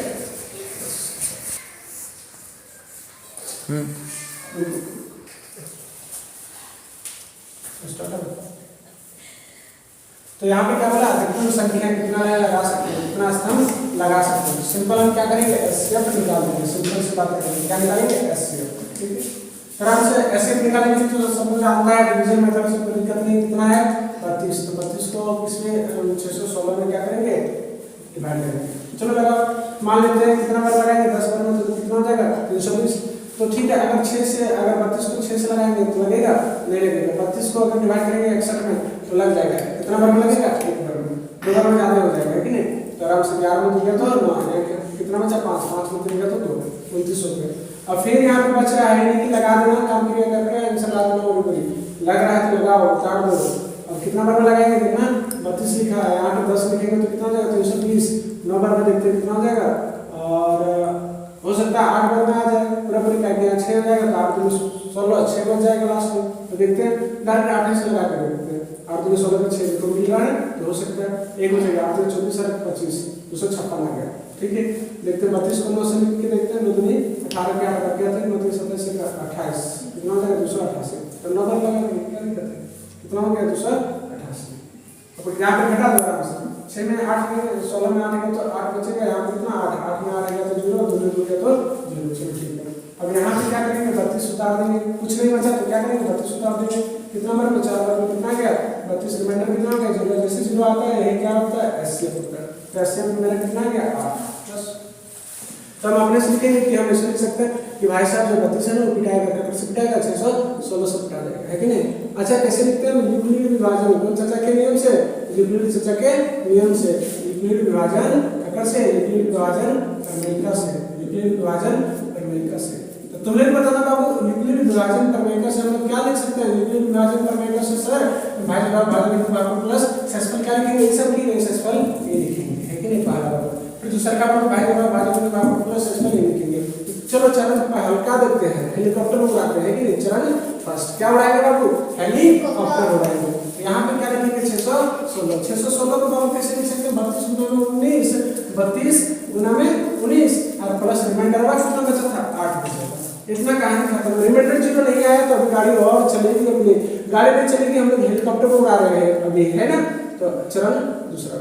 तो यहाँ पे क्या बोला, अधिकतम संख्या कितना लगा सकते हैं, कितना स्तंभ लगा सकते हैं। सिंपल हम क्या करेंगे एचसीएफ निकाल देंगे, सिंपल से बात करेंगे क्या निकालेंगे एचसीएफ ठीक है। फिर हमसे एचसीएफ निकालेंगे तो सब लोग जानता है डिवीजन मेथड से कोई दिक्कत नहीं, कितना है 32, तो 32 को किसमें 616 में क्या करेंगे डिवाइड करेंगे। चलो लगा, मान लेते हैं कितना बार लगाएंगे 10 बार में तो कितना हो जाएगा 320। तो ठीक है, अगर 6 से अगर 32 को 6 से लगाएंगे तो लगेगा नहीं लगेगा, 32 को अगर डिवाइड करेंगे 61 में तो लग जाएगा, कितना बार में लगेगा एक बार में, दो बार में ज्यादा हो जाएगा कि नहीं। तो आराम से 11 में दिया तो 9 कितना बचा 5, 5 में दिया तो 2, 29 हो गया। अब फिर यहाँ पे बच रहा है नहीं कि लगा देना, काम क्रिया करके आंसर ला देना, और लग रहा है तो लगाओ काट दो। अब कितना बार में लगाएंगे देखना, 32 लिखा है यहाँ पे 10 लिखेंगे तो कितना हो जाएगा 320, 9 बार में देखते हैं कितना हो जाएगा, और हो सकता है 8 बार में आ जाए पूरा पूरी का गया 6 हो जाएगा तो 8 दूनी 16 6 बच जाएगा लास्ट में। तो देखते हैं डायरेक्ट 8 से लगा कर देखते हैं, 8 दूनी 16 में 6 तो मिल रहा है तो हो सकता है एक हो जाएगा 8 24 और 25 256 आ गया ठीक है। देखते हैं 32 को 9 से लिख के देखते हैं, 9 दूनी 18 के 8 बच गया था, 9 दूनी 27 से 28 कितना हो जाएगा 288। तो 9 बार लगाएंगे क्या दिक्कत है, कितना हो गया 288। अब यहाँ पे घटा दो आराम से, 6 में 8 में 16 में आने तो 8 बचेगा, यहाँ पे कितना 8 में आ रहेगा तो 0, 2 में 2 गया तो 0 चलो ठीक है। अब यहाँ पे क्या करेंगे 32 उतार देंगे, कुछ नहीं बचा तो क्या करेंगे 32 उतार देंगे, कितना बार में 4 बार में कितना गया 32, रिमाइंडर कितना हो गया 0, जैसे 0 आता है यही क्या होता है एचसीएफ होता है। तो एचसीएफ में मेरा कितना गया 8 बस। तो हम अपने से लिखेंगे कि हम ऐसे लिख सकते हैं कि भाई साहब जो 32 है ना वो पिटाएगा, कितना से पिटाएगा 616 से पिटा जाएगा है कि नहीं। अच्छा कैसे लिखते हैं यूक्लिड विभाजन, कौन चाचा के नियम से, यूक्लिड चाचा के नियम से, यूक्लिड विभाजन ककर से, यूक्लिड विभाजन प्रमेयिका से, यूक्लिड विभाजन प्रमेयिका से। तो तुम लोग बताना बाबू यूक्लिड विभाजन प्रमेयिका से हम लोग क्या लिख सकते हैं, यूक्लिड विभाजन प्रमेयिका से सर भाई भाजन प्लस सेसफल क्या लिखेंगे, ये सब की सेसफल ये लिखेंगे है कि नहीं पहला बार। फिर दूसरा का भाई भाजन प्लस सेसफल ये लिखेंगे। चलो चरण हल्का देखते हैं, हेलीकॉप्टर उड़ाते हैं कि नहीं, चरण फर्स्ट क्या उड़ाएंगे बाबू हेलीकॉप्टर उड़ाएंगे। यहाँ पे क्या लिखेंगे 616, 616 को बाबू कैसे लिख सकते हैं 32 गुना में 19, 32 गुना में 19 और प्लस रिमाइंडर कितना बचा था 8 बचा। इतना कहानी खत्म, रिमाइंडर 0 नहीं आया तो अभी गाड़ी और चलेगी, अभी गाड़ी नहीं चलेगी, हम लोग हेलीकॉप्टर को उड़ा रहे हैं अभी है ना। तो चरण दूसरा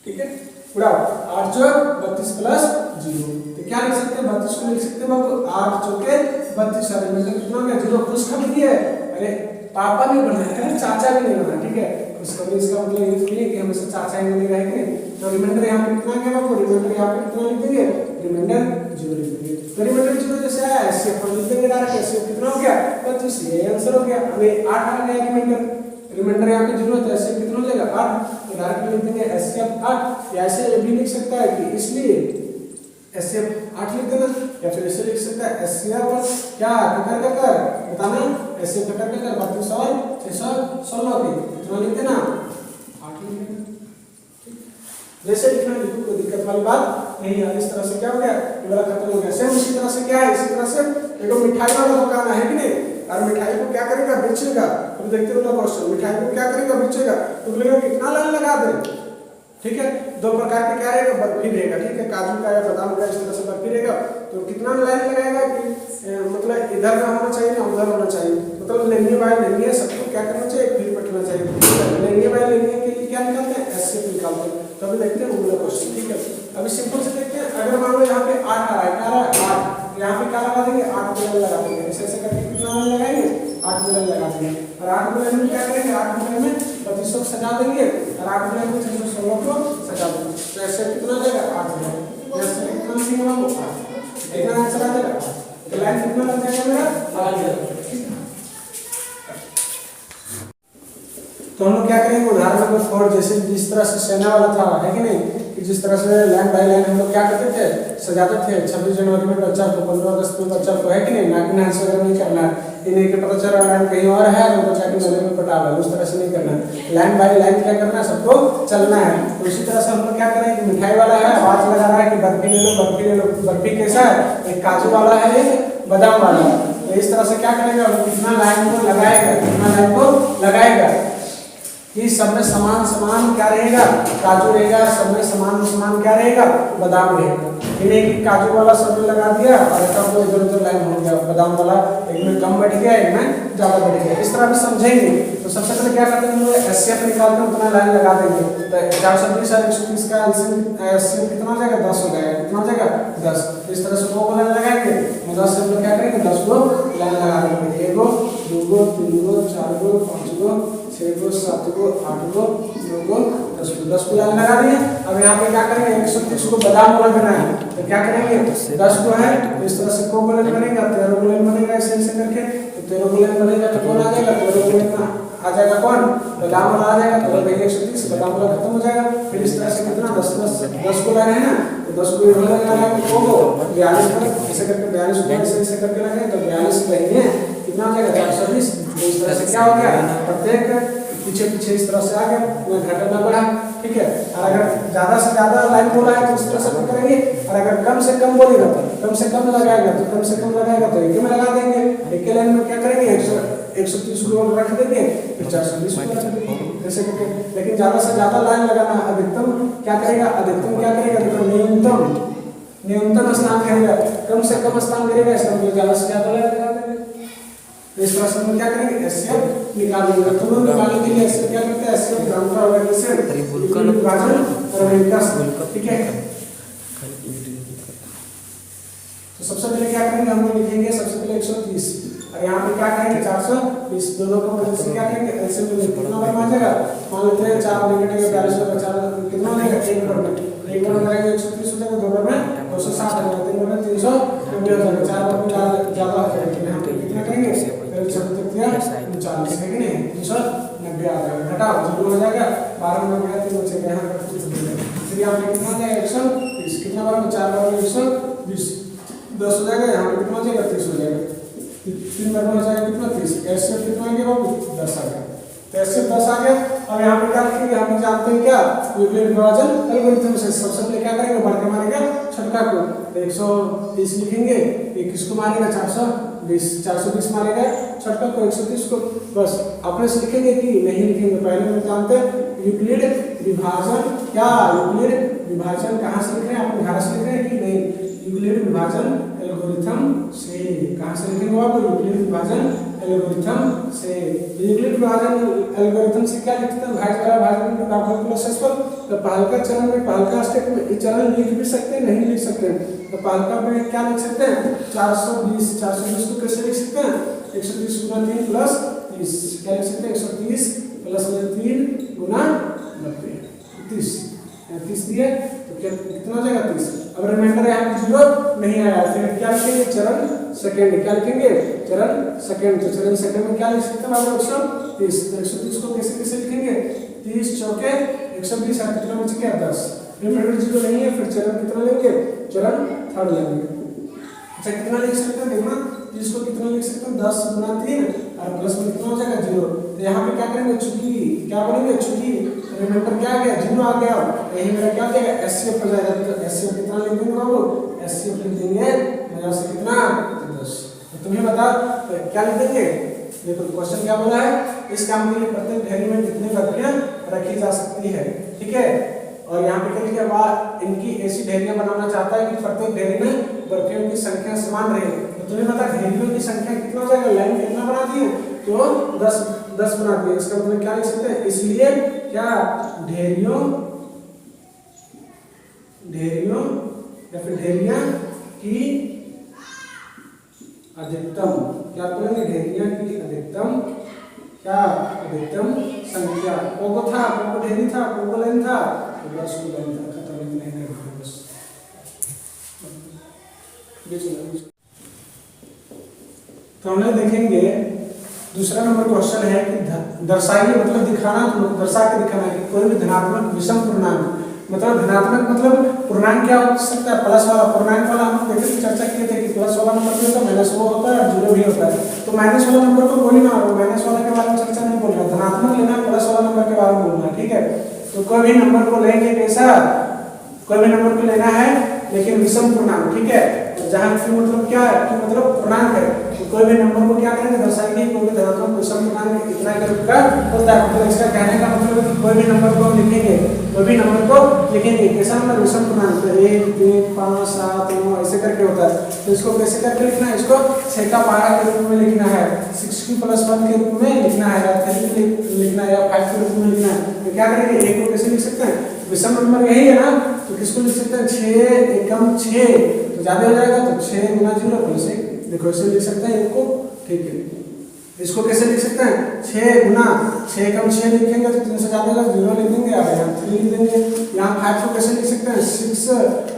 ठीक है उड़ाओ, 8 चौक 32 प्लस 0 तो क्या लिख सकते हैं 32 को लिख सकते हैं बाबू 8 चौके 32 सारे मतलब कितना हो गया 0 खुश खबर दिया है, अरे पापा नहीं बना है चाचा भी नहीं बना ठीक है। इसका मतलब ये नहीं है कि हमेशा चाचा ही बनेगा है कि। तो रिमाइंडर यहाँ पे कितना गया बाबू, रिमाइंडर यहाँ पे कितना लिख देंगे, रिमाइंडर 0 लिख देंगे। तो रिमाइंडर 0 जैसे आया एचसीएफ लिख देंगे डायरेक्ट, एचसीएफ कितना हो गया 25, ये आंसर हो गया। हमें 8 आ गया रिमाइंडर, रिमाइंडर यहाँ पे 0 तो एचसीएफ कितना हो जाएगा 8, तो डायरेक्ट लिख देंगे एचसीएफ 8। या ऐसे ये भी लिख सकता है कि इसलिए एचसीएफ 8 लिख देना, या फिर ऐसे लिख सकता है एचसीएफ क्या ककर बताना, एचसीएफ ककर 32 और 616 की कितना लिख देना 8 लिख देना। जैसे लिखना लिखो कोई दिक्कत वाली बात नहीं है। इस तरह से क्या हो गया ये वाला खत्म हो गया। सेम इसी तरह से क्या है, इसी तरह से देखो मिठाई वाला दुकान है कि नहीं, और मिठाई को क्या करेगा बेचेगा। अब देखते हो ना क्वेश्चन, मिठाई को क्या करेगा बेचेगा, तो बोलेगा कितना लाइन लगा दे ठीक है। 2 प्रकार के क्या रहेगा बर्फी रहेगा ठीक है, काजू का या बादाम का, इस तरह से बर्फी रहेगा। तो कितना लाइन लगाएगा कि मतलब इधर ना होना चाहिए ना उधर होना चाहिए, मतलब लेंगे बाय लेंगे सबको क्या करना चाहिए फिर बैठना चाहिए। लेंगे बाय लेंगे के लिए क्या निकालते हैं एचसीएफ निकालते हैं। तो अभी देखते हैं अगला क्वेश्चन ठीक है। अभी सिंपल से देखते हैं, अगर मान लो यहाँ पे 8 आ रहा है, क्या आ रहा है 8, यहाँ पे क्या लगा देंगे 8 मिलन लगा देंगे, ऐसे ऐसे करके कितना मिलन लगाएंगे 8 मिलन लगा देंगे। और 8 मिलन में क्या करेंगे 8 मिलन में 32 को सजा देंगे और 8 मिलन में 616 को सजा देंगे। तो ऐसे कितना देगा 8 मिलन, ऐसे कितना लिखेंगे हम 8, कितना आंसर आ जाएगा, तो लाइन कितना लग जाएगा मेरा 8 मिलन। तो हम लोग क्या करेंगे उदाहरण नंबर 4 जैसे जिस तरह से सेना वाला था है कि नहीं, कि जिस तरह से लाइन बाय लाइन हम लोग क्या करते थे, सजाते थे 26 जनवरी में बच्चा को, 15 अगस्त में बच्चा को, है कि नहीं, नाक नाच वगैरह नहीं करना है, ये नहीं कि पता चला लाइन कहीं और है तो बच्चा के गले में पटा लो, उस तरह से नहीं करना है। लाइन बाय लाइन क्या करना है, सबको चलना है। तो इसी तरह से हम लोग क्या करें कि मिठाई वाला है आवाज लगा रहा है कि बर्फी ले लो, बर्फी ले लो, बर्फी कैसा है, एक काजू वाला है, एक बादाम वाला है। तो इस तरह से क्या करेगा, कितना लाइन को लगाएगा, कितना लाइन को लगाएगा कि सब में समान समान क्या रहेगा, काजू रहेगा, सब में समान समान क्या रहेगा, बादाम रहेगा। इन्हें कि काजू वाला सब में लगा दिया और एक को इधर उधर लाइन हो गया, बादाम वाला एक में कम बैठ गया, एक में ज्यादा बैठ गया। इस तरह भी समझेंगे। तो सबसे पहले क्या करते हैं हम लोग, एचसीएफ निकालते हैं, उतना लाइन लगा देंगे। तो 420 और 130 का एचसीएफ कितना हो जाएगा, 10 हो जाएगा, कितना हो जाएगा 10। इस तरह से दो लाइन लगाएंगे, 10 से हम लोग क्या करेंगे, 10 को लाइन लगा देंगे, 1 गो 2 गो 3 गो 4 गो 5 गो 6 गो 7 गो 8 गो 9 गो 10 को लाइन लगा दिए। अब यहाँ पे क्या करेंगे, 130 को बादाम वाला बनाना है, तो क्या करेंगे, 10 को है तो इस तरह से को लाइन बनेगा, 13 को लाइन बनेगा, ऐसे ऐसे करके। तो 13 को लाइन बनेगा तो कौन आ जाएगा, 13 को लाइन आ जाएगा कौन, बादाम वाला आ जाएगा। तो भाई 130 बादाम वाला खत्म हो जाएगा। फिर इस तरह से कितना 10 को लाइन है ना, तो 10 को इधर लगाना है, को 42 पर ऐसे करके 42 को ऐसे करके लगाए तो 42 लाइन है, कितना आ जाएगा 420। तो इस तरह से क्या हो गया, प्रत्येक पीछे पीछे इस तरह से आ गया, कोई घटा ना बढ़ा, ठीक है। और अगर ज्यादा से ज्यादा लाइन बोला है तो इस तरह से करेंगे, और अगर कम से कम बोलेगा तो कम से कम लगाएगा, तो कम से कम लगाएगा तो एक में लगा देंगे। एक के लाइन में क्या करेंगे, 130 को रख देंगे, फिर 420 को रख देंगे, ऐसे करके। लेकिन ज्यादा से ज्यादा लाइन लगाना, अधिकतम क्या करेगा, अधिकतम क्या करेगा, न्यूनतम स्थान करेगा, कम से कम स्थान करेगा, इसका मतलब ज्यादा से ज्यादा लाइन लगा देंगे। तो इस तरह से हम क्या करेंगे, एचसीएफ निकालेंगे। तो हम निकालने के लिए एचसीएफ क्या करते हैं, एचसीएफ ग्राउंड ऑर्गेनाइजेशन विभाजन और विकास, ठीक है। तो सबसे पहले क्या करेंगे, हम लोग लिखेंगे सबसे पहले 130 और यहाँ पे क्या करेंगे 420, दोनों को मदद से क्या करेंगे, एलसीएम में कितना बार मान जाएगा, मान लेते हैं 4 नेगेटिव 42 का 4 कितना हो जाएगा, 1 बार में 1 बार में लगाएंगे 130 हो जाएगा, 2 बार में 260 हो जाएगा, 3 बार में 300 हो जाएगा, 4 बार में ज्यादा हो जाएगा। हम कितना करेंगे, 39 है कि नहीं, 390 आ जाएगा, घटाओ 0 हो जाएगा, 12 में गया 3 बचेगा, यहाँ पर 30 हो जाएगा। फिर यहाँ पे कितना हो जाएगा 120, कितना बार में 4 बार में 120 10 हो जाएगा, यहाँ पे कितना हो जाएगा 30 हो जाएगा, 3 बार में हो जाएगा कितना 30, एचसीएफ कितना आएंगे बाबू 10 आ गया। तो एचसीएफ 10 आ गया। अब यहाँ पे क्या लिखेंगे, हम जानते हैं क्या, यूक्लिड विभाजन एल्गोरिथम से सबसे पहले क्या करेंगे, बढ़ के मारेगा छोटका को, तो 130 लिखेंगे, ये किसको मारेगा 420 मारेगा छोटका को, 130 को, बस अपने से लिखेंगे कि नहीं लिखेंगे, पहले हम जानते हैं यूक्लिड विभाजन, क्या यूक्लिड विभाजन कहाँ से लिख रहे हैं, अपने घर से लिख रहे हैं कि नहीं, यूक्लिड विभाजन एल्गोरिथम से, कहाँ से लिखेंगे आप, यूक्लिड विभाजन एल्गोरिथम से। यूक्लिड विभाजन एल्गोरिथम से क्या लिखते हैं, भाज्य कैलकुलस पर। तो पहलका चरण में, पहलका स्टेप में ये चरण लिख भी सकते हैं, नहीं लिख सकते हैं। तो पहलका में क्या लिख सकते हैं, 420 को कैसे लिख सकते हैं, 130 गुना 3 प्लस 30, क्या लिख सकते हैं, 130 प्लस 3 गुना 90, 30 दिए तो क्या कितना हो जाएगा 30। अब रिमाइंडर यहाँ पे 0 नहीं आया, फिर क्या लिखेंगे, चरण सेकंड, क्या लिखेंगे, चरण सेकंड। तो चरण सेकंड में क्या लिख सकते हैं, 130, तो 130 को कैसे कैसे लिखेंगे, 30 चौके 120 और कितना बच गया 10, रिमाइंडर 0 नहीं है, फिर चरण कितना लेंगे, चरण थर्ड लेंगे। अच्छा कितना लिख सकते हैं, देखना 30 को कितना लिख सकते हैं, 10 गुना 3 और प्लस में कितना हो जाएगा 0। तो यहाँ पे क्या करेंगे, चूंकि क्या बोलेंगे, चूंकि रिमाइंडर क्या आ गया, 0 आ गया, यही मेरा क्या हो जाएगा, एचसीएफ हो जाएगा। तो एचसीएफ कितना लिख देंगे बाबू, एचसीएफ लिख देंगे 50 से कितना 10। तो तुम्हें बता क्या लिख देंगे, देखो क्वेश्चन क्या बोला है, इस काम के लिए प्रत्येक ढेरी में कितनी बर्फियां रखी जा सकती है, ठीक है। और यहाँ पे क्या लिखा, इनकी ऐसी ढेरियां बनाना चाहता है कि प्रत्येक ढेरी में बर्फियों की संख्या समान रहे। तो तुम्हें पता ढेरियों की संख्या कितना हो जाएगा, लाइन कितना बना दिए, तो 10 बना दिए। इसका मतलब क्या लिख सकते हैं, इसलिए क्या ढेरियों या फिर ढेरियां की अधिकतम, क्या बोलेंगे, ढेरियां की अधिकतम, क्या अधिकतम संख्या, को था, को ढेरी था, को लाइन था, तो 10 को लाइन था, खत्म, इतना ही है बस। तो हम लोग देखेंगे दूसरा नंबर क्वेश्चन है कि दर्शाइए, मतलब दिखाना, दर्शा के दिखाना कि कोई भी धनात्मक विषम पूर्णांक मतलब धनात्मक मतलब पूर्णांक क्या हो सकता है, प्लस वाला। पूर्णांक वाला हम देखते चर्चा किए थे कि प्लस वाला नंबर भी होता है, माइनस वो होता है और जीरो भी होता है। तो माइनस वाला नंबर को बोली ना, माइनस वाला के बारे में चर्चा नहीं बोल रहा, धनात्मक लेना, प्लस वाला नंबर के बारे में बोलना, ठीक है। तो कोई भी नंबर को लेंगे कैसा, कोई भी नंबर को लेना है लेकिन विषम पूर्णांक, ठीक है। जहां q मतलब क्या है, q मतलब पूर्णांक है, तो कोई भी नंबर को क्या करेंगे, दर्शाएंगे कोई भी धनात्मक विषम पूर्णांक इतना के रूप का होता है। मतलब इसका कहने का मतलब है कि कोई भी नंबर को हम लिखेंगे, कोई भी नंबर को लिखेंगे कैसा नंबर, विषम पूर्णांक, 1 3 5 7 9 ऐसे करके होता है। तो इसको कैसे करके लिखना है, इसको 6 का पारा के रूप में लिखना है, 6q + 1 के रूप में लिखना है, या 3 के लिखना है, या 5 के रूप में लिखना है। तो क्या करेंगे, एक को कैसे लिख सकते हैं, विषम नंबर यही है ना, तो किसको लिख सकते हैं, 6 एकम 6, तो ज्यादा हो जाएगा तो 6 × 0 + 1, देखो ऐसे लिख सकते हैं एक को, ठीक है। इसको कैसे लिख सकते हैं, 6 गुना 6 कम 6 लिखेंगे तो 3 से ज्यादा होगा, 0 लिख देंगे, और यहाँ 3 लिख देंगे। यहाँ 5 को कैसे लिख सकते हैं, 6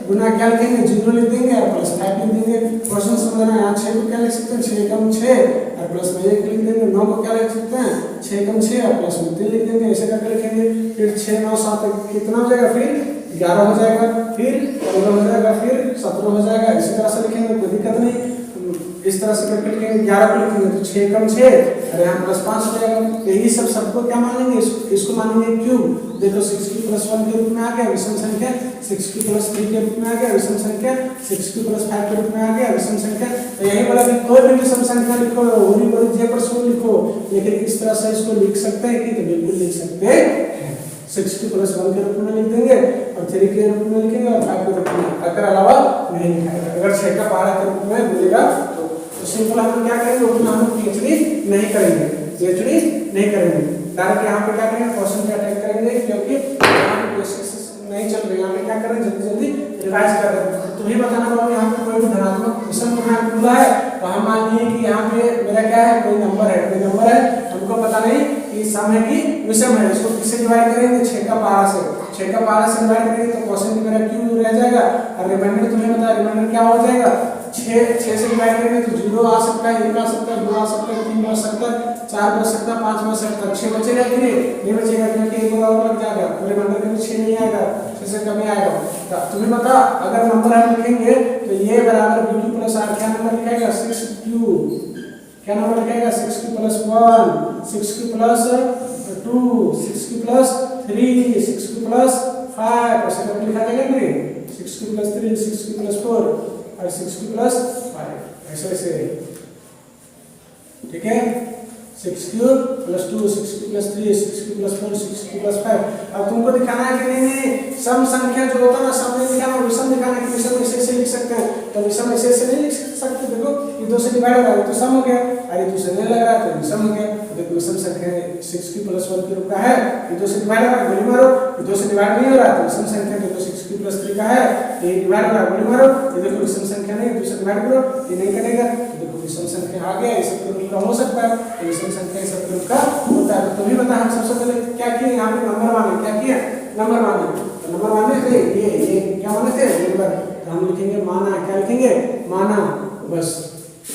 गुना क्या लिखेंगे, 0 लिख देंगे और प्लस 5 लिख देंगे। क्वेश्चन समझना, यहाँ 6 को क्या लिख सकते हैं, 6 कम 6 और प्लस में 1 लिख देंगे। 9 को क्या लिख सकते हैं, 6 कम 6 और प्लस में 3 लिख देंगे, ऐसे करके लिखेंगे। फिर 6 9 7 कितना हो जाएगा, फिर 11 हो जाएगा, फिर 15 हो जाएगा, फिर 17 हो जाएगा। इसी तरह से लिखेंगे, कोई दिक्कत नहीं। इस तरह से करके लिखेंगे, 11 को लिखेंगे तो 6 कम 6 और यहाँ प्लस 5 हो जाएगा। यही सब सबको क्या मानेंगे, इसको मानेंगे q। देखो 6q + 1 के रूप में आ गया विषम संख्या, 6q + 3 के रूप में आ गया विषम संख्या, 6q + 5 के रूप में आ गया विषम संख्या। तो यही बोला कि कोई भी विषम संख्या लिखो, होरी पर जे पर सो लिखो, लेकिन इस तरह से इसको लिख सकते हैं कि, तो बिल्कुल लिख सकते हैं। 6q + 1 के रूप में लिख देंगे और 3 के रूप में लिखेंगे और 5 के रूप में, अगर अलावा नहीं लिखाएगा। अगर 6 का पारा के रूप में बोलेगा तो सिंपल हम क्या करेंगे, उतना हम पीएचडी नहीं करेंगे, पीएचडी नहीं करेंगे, डायरेक्ट यहाँ पे क्या करेंगे, क्वेश्चन पे अटैक करेंगे, क्योंकि यहाँ पे क्वेश्चन नहीं चल रहे। यहाँ पे क्या करें, जल्दी जल्दी रिवाइज कर रहे हैं। तो तुम्हें बताना बाबू, यहाँ पे कोई भी धनात्मक विषम पूर्णांक खुला है, तो हम मान लिए कि यहाँ पे मेरा क्या है, कोई नंबर है, कोई नंबर है, हमको पता नहीं कि सम है कि विषम है। इसको किससे डिवाइड करेंगे, 6 का पारा से। 6 का पारा से डिवाइड करेंगे तो क्वेश्चन मेरा q रह जाएगा, और रिमाइंडर तुम्हें पता है, रिमाइंडर क्या हो जाएगा, 6 से डिवाइड करेंगे तो 0 आ सकता है, 1 आ सकता है, 2 आ सकता है, 3 आ सकता है, 4 बच सकता है, 5 बच सकता है, 6 बचेगा कि नहीं बचेगा, क्योंकि 1 और लग जाएगा, तो रिमाइंडर में 6 नहीं आएगा, 6 से कम ही आएगा। तो तुम्हें पता, अगर नंबर हम लिखेंगे तो ये बराबर bq + r, क्या नंबर लिखेगा, 6q, क्या नंबर लिखेगा, 6q + 1, 6q + 2, 6q + 3, 6q + 5, ऐसे करके लिखा जाएगा नहीं, 6q + 3, 6q + 4 और 6q + 5, ऐसे ऐसे, ठीक है। 6q + 2, 6q + 3, 6q + 4, 6q + 5। अब तुमको दिखाना है कि नहीं सम संख्या जो होता है ना, सम नहीं दिखाना, विषम दिखाना है कि विषम ऐसे लिख सकते हैं। तो विषम ऐसे नहीं लिख सकते, देखो ये 2 से डिवाइड हो रहा है तो सम हो गया, अरे 2 से नहीं लग रहा है तो विषम हो गया। देखो विषम संख्या 6q + 1 के रूप का है, ये 2 से डिवाइड हो रहा है, गोली मारो, ये 2 से डिवाइड नहीं हो रहा है, तो विषम संख्या देखो 6q + 3 का है, ये डिवाइड हो रहा है, गोली मारो, ये देखो विषम संख्या नहीं, 2 से डिवाइड करो, ये नहीं कटेगा, देखो विषम संख्या आ गया, इस सब का हो सकता है, विषम संख्या इस सब का होता है। तो तुम्हें बता, हम सबसे पहले क्या किए, यहाँ पे नंबर माने, क्या किया, नंबर माने, तो नंबर माने थे, ये क्या माने थे, नंबर, तो हम लिखेंगे माना, क्या लिखेंगे, माना, बस।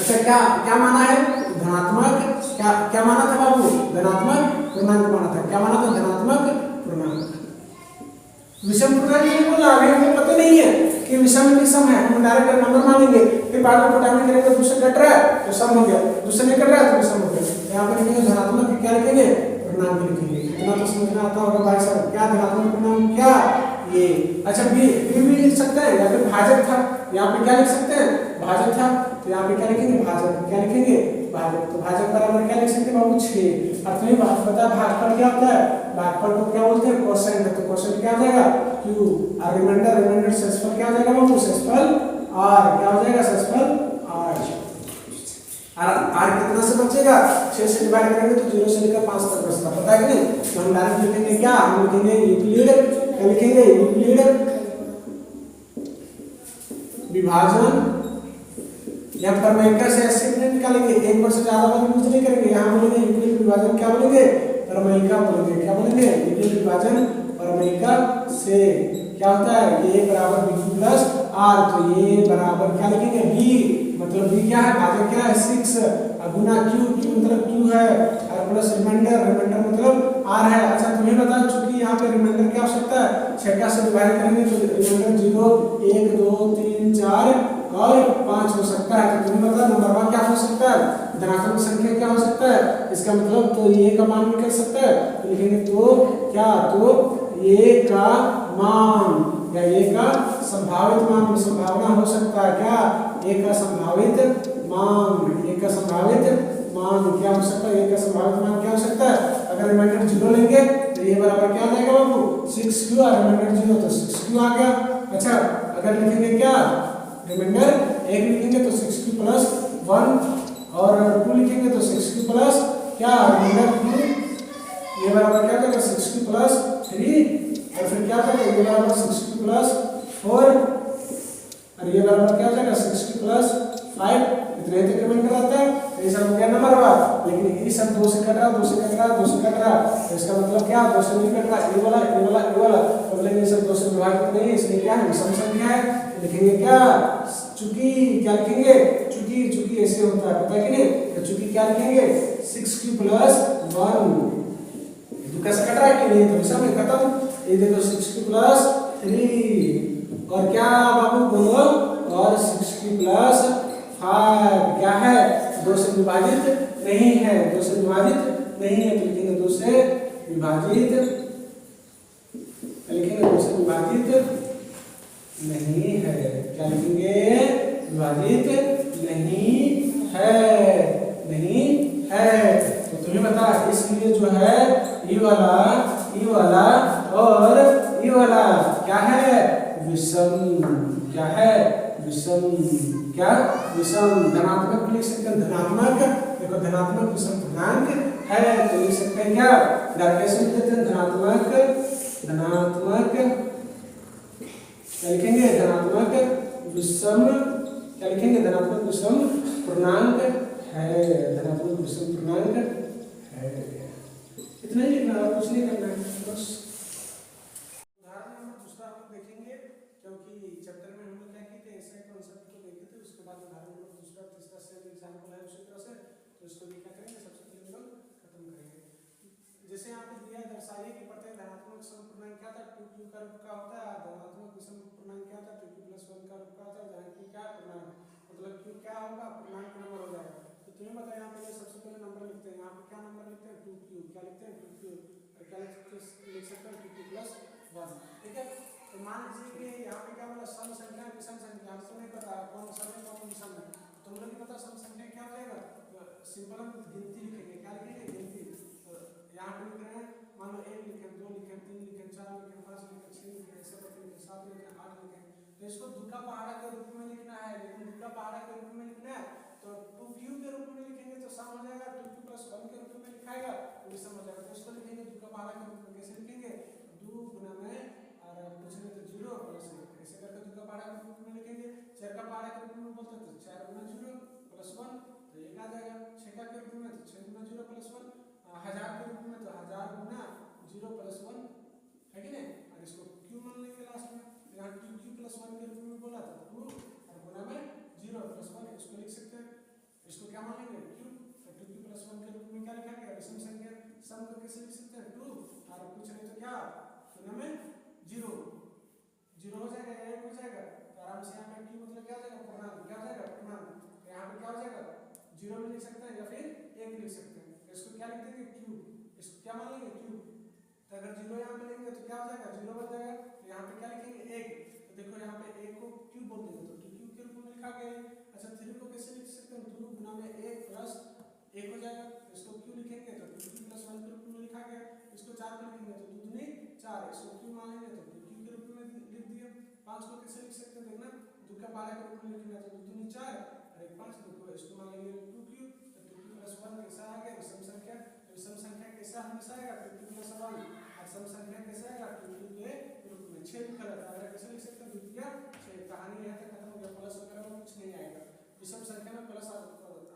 अच्छा क्या क्या माना है, धनात्मक, क्या क्या माना था बाबू, धनात्मक पूर्णांक माना था, क्या माना था, धनात्मक पूर्णांक। विषम पूर्णांक नहीं बोला, अभी हमें पता नहीं है कि विषम में सम है, हम डायरेक्ट नंबर मानेंगे, फिर बाद में घटाने करेंगे, दूसरे कट रहा है तो सम हो गया, दूसरे नहीं कट रहा है तो विषम हो गया। यहाँ पर लिखेंगे धनात्मक, क्या लिखेंगे, पूर्णांक लिखेंगे। इतना तो समझना आता होगा भाई साहब, क्या धनात्मक पूर्णांक, क्या ये। अच्छा भी लिख सकते हैं, या फिर भाजक था, यहाँ पे क्या लिख सकते हैं, भाजक था, तो यहाँ पे क्या लिखेंगे, भाजक, क्या लिखेंगे, भाजक। तो भाजक बराबर क्या लिख सकते हैं बाबू, 6। और तुम्हें पता भागफल क्या होता है, भागफल को क्या बोलते हैं, कोसेंट, तो कोसेंट क्या हो जाएगा, q, और रिमाइंडर शेषफल क्या हो जाएगा बाबू, शेषफल r, क्या हो जाएगा, शेषफल r। r कितना से बचेगा, 6 से डिवाइड करेंगे तो 0 से लेकर 5 तक बचता, पता है कि नहीं। तो हम डायरेक्ट लिखेंगे क्या, हम लिखेंगे यूक्लिड, क्या लिखेंगे, यूक्लिड विभाजन, या प्रमेयिका से ऐसे निकालेंगे, एक बार से ज्यादा बार यूज नहीं करेंगे। यहाँ बोलेंगे यूक्लिड विभाजन, क्या बोलेंगे, प्रमेयिका बोलेंगे, क्या बोलेंगे, यूक्लिड विभाजन प्रमेयिका से क्या होता है, a = bq + आर, तो ये बराबर क्या लिखेंगे बी, मतलब बी क्या है, भाजक क्या है 6 गुना क्यू, क्यू मतलब क्यू है और प्लस रिमाइंडर, रिमाइंडर मतलब आर है। अच्छा तुम्हें बता, चूंकि यहाँ पे रिमाइंडर क्या हो सकता है, 6 से डिवाइड करेंगे तो रिमाइंडर 0 1 2 3 4 और 5 हो सकता है। तो तुम्हें बता नंबर 1 क्या हो सकता है, धनात्मक संख्या क्या हो सकता है, इसका मतलब तो ये का मान निकल सकता है, तो लिखेंगे तो क्या, तो ये का मान या ये का संभावित मान, संभावना हो सकता है क्या, ए का संभावित मान, ए का संभावित मान क्या हो सकता है, ए का संभावित मान क्या हो सकता है। अगर रिमाइंडर 0 लेंगे तो ये बराबर क्या हो जाएगा बाबू 6q, और रिमाइंडर 0 तो 6q आ गया। अच्छा अगर लिखेंगे क्या, रिमाइंडर 1 लिखेंगे तो 6q प्लस 1 और 2 लिखेंगे तो 6q प्लस क्या, रिमाइंडर 2, ये बराबर क्या हो जाएगा 6q प्लस 3 और फिर क्या करेंगे, ये बराबर 6q प्लस 4 और ये बराबर क्या हो जाएगा 6q प्लस 5, इतने तक रिमाइंडर आता है। तो ये सब हो गया नंबर बार, लेकिन ये सब 2 से कट रहा, 2 से कट रहा, 2 से कट रहा, तो इसका मतलब क्या 2 से नहीं कट रहा, ये वाला ये वाला ये वाला, तो बोलेंगे ये सब 2 से विभाजित नहीं है, इसलिए क्या है विषम संख्या है। लिखेंगे क्या, चूंकि क्या लिखेंगे, चूंकि, चूंकि ऐसे होता है पता है कि नहीं, तो चूंकि क्या लिखेंगे 6q प्लस 1, तो कैसे कट रहा है कि नहीं, तो विषम है खत्म। ये देखो 6q प्लस 3 और क्या बाबू बोलो, और 6q प्लस 5 क्या है 2 से विभाजित नहीं है, 2 से विभाजित नहीं है, तो लिखेंगे 2 से विभाजित, लिखेंगे 2 से विभाजित नहीं है, क्या लिखेंगे विभाजित नहीं है, नहीं है। तो तुम्हें बता, इसलिए जो है ई वाला और ई वाला क्या है विषम, क्या है विषम, क्या विषम। धनात्मक लिख सकते हैं, धनात्मक, देखो धनात्मक विषम पूर्णांक है, तो लिख सकते हैं क्या, कैसे लिख देते हैं धनात्मक, धनात्मक क्या लिखेंगे धनात्मक विषम, क्या लिखेंगे धनात्मक विषम पूर्णांक है, धनात्मक विषम पूर्णांक है। इतना ही लिखना है, कुछ नहीं करना है बस। उदाहरण नंबर दूसरा हम देखेंगे, क्योंकि चैप्टर में हम लोग क्या किए थे ऐसे कॉन्सेप्ट को देखे थे, उसके बाद उदाहरण नंबर दूसरा तीसरा सेम एग्जांपल है उसी तरह से, तो इसको भी क्या करेंगे सबसे पहले हम लोग खत्म करेंगे। जैसे यहाँ पे दिया दर्शाइए कि प्रत्येक धनात्मक विषम पूर्णांक क्या था 2q का रूप का होता है, धनात्मक विषम पूर्णांक क्या था 2q प्लस 1 का रूप का होता है, जहाँ q क्या पूर्णांक, मतलब q क्या होगा पूर्णांक नंबर हो जाएगा। तो तुम्हें बताया यहाँ पे सबसे पहले नंबर लिखते हैं, यहाँ पे क्या नंबर लिखते हैं 2q, क्या लिखते हैं 2q, और क्या लिख सकते हैं 2q प्लस 1, ठीक है। तो मान लीजिए कि यहाँ पे क्या बोला सम संख्या विषम संख्या, हमको नहीं पता कौन सम है कौन विषम है, तुम लोग को पता सम संख्या क्या हो जाएगा, तो सिंपल हम गिनती लिखेंगे, क्या लिखेंगे गिनती। तो यहाँ पे लिख रहे हैं, मान लो 1 लिखे, 2 लिखे, 3 लिखे, 4 लिखे, 5 लिखे, 6 लिखे, 7 लिखे, 7 लिखे, 8 लिखे, तो इसको दुक्का पहाड़ा के रूप में लिखना है, लेकिन दुक्का पहाड़ा के रूप में लिखना है तो 2q के रूप में लिखेंगे तो सम हो जाएगा, 2q प्लस 1 के रूप में लिखाएगा तो भी सम हो जाएगा। तो इसको लिखेंगे दुक्का पहाड़ा के रूप में, कैसे लिखेंगे 2 गुना में और कुछ नहीं तो 0 प्लस 1, ऐसे करके दुक्का पहाड़ा के रूप में लिखेंगे। 4 का पहाड़ा के रूप में बोलते तो 4 गुना 0 प्लस 1 तो 1 आ जाएगा, 6 का के रूप में तो 6 गुना 0 प्लस 1, 1000 के रूप में तो 1000 गुना 0 प्लस 1 है कि नहीं, और इसको q मान लेंगे लास्ट में, यहाँ q प्लस 1 के रूप में बोला था 2 और गुना में 0 प्लस 1, इसको लिख सकते हैं, इसको क्या मान लेंगे q, तो 2q प्लस 1 के रूप में क्या लिखा गया विषम संख्या, सम को कैसे लिख सकते हैं 2 और कुछ नहीं तो क्या गुना में 0, 0 हो जाएगा या 1 हो जाएगा, तो आराम से यहाँ पे q मतलब क्या हो जाएगा पूर्णांक, क्या हो जाएगा पूर्णांक, तो यहाँ पे क्या हो जाएगा 0 भी लिख सकते हैं या फिर 1 लिख सकते हैं, तो इसको क्या लिख देंगे q, इसको क्या मान लेंगे q, तो अगर 0 यहाँ पे लेंगे तो क्या हो जाएगा 0 बन जाएगा, तो यहाँ पे क्या लिखेंगे 1, तो देखो यहाँ पे 1 को q बोल देंगे तो 2q के रूप में लिखा गया है। अच्छा 3 को कैसे लिख सकते हैं 2 गुना में 1 प्लस 1 हो जाएगा, तो इसको q लिखेंगे तो 2q प्लस 1 के रूप में लिखा गया, इसको 4 को लिखेंगे तो 2 दूनी 4, इसको q मान लेंगे तो 2q के रूप में लिख दिए। 5 को कैसे लिख सकते हैं देखना, 2 का पहाड़ा के रूप में लिखना तो 2 दूनी 4 और 1 5, देखो इसको मान लेंगे 2q, तो 2q प्लस 1 कैसा आ गया विषम संख्या, तो विषम संख्या कैसा हमेशा आएगा 2q प्लस 1 और सम संख्या कैसे आएगा 2q के रूप में 6 लिखा रहता है, कैसे लिख सकते हैं द्वितीय 6, कहानी यहाँ तक खत्म हो गया, प्लस वगैरह में कुछ नहीं आएगा, विषम संख्या में प्लस आ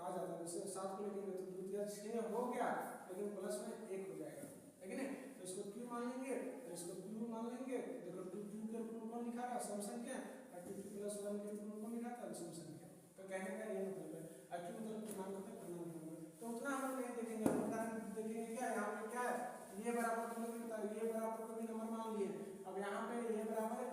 जाता है, जैसे 7 को लिखेंगे तो द्वितीय 6 हो गया लेकिन प्लस में 1 हो जाएगा, है कि नहीं, तो इसको q मान लेंगे और इसको q मान लेंगे, देखो 2q के रूप में कौन लिखा रहा है सम संख्या और क्यू प्लस वन के रूप में लिखा था विषम संख्या। तो कहने का ये मतलब है क्यू मतलब पूर्णांक होता है, पूर्णांक नंबर। तो उतना हम नहीं देखेंगे, हम उदाहरण देखेंगे क्या यहाँ पे क्या है, ये बराबर तुम लोग बता, ये बराबर को भी नंबर मान लिए। अब यहाँ पे ये बराबर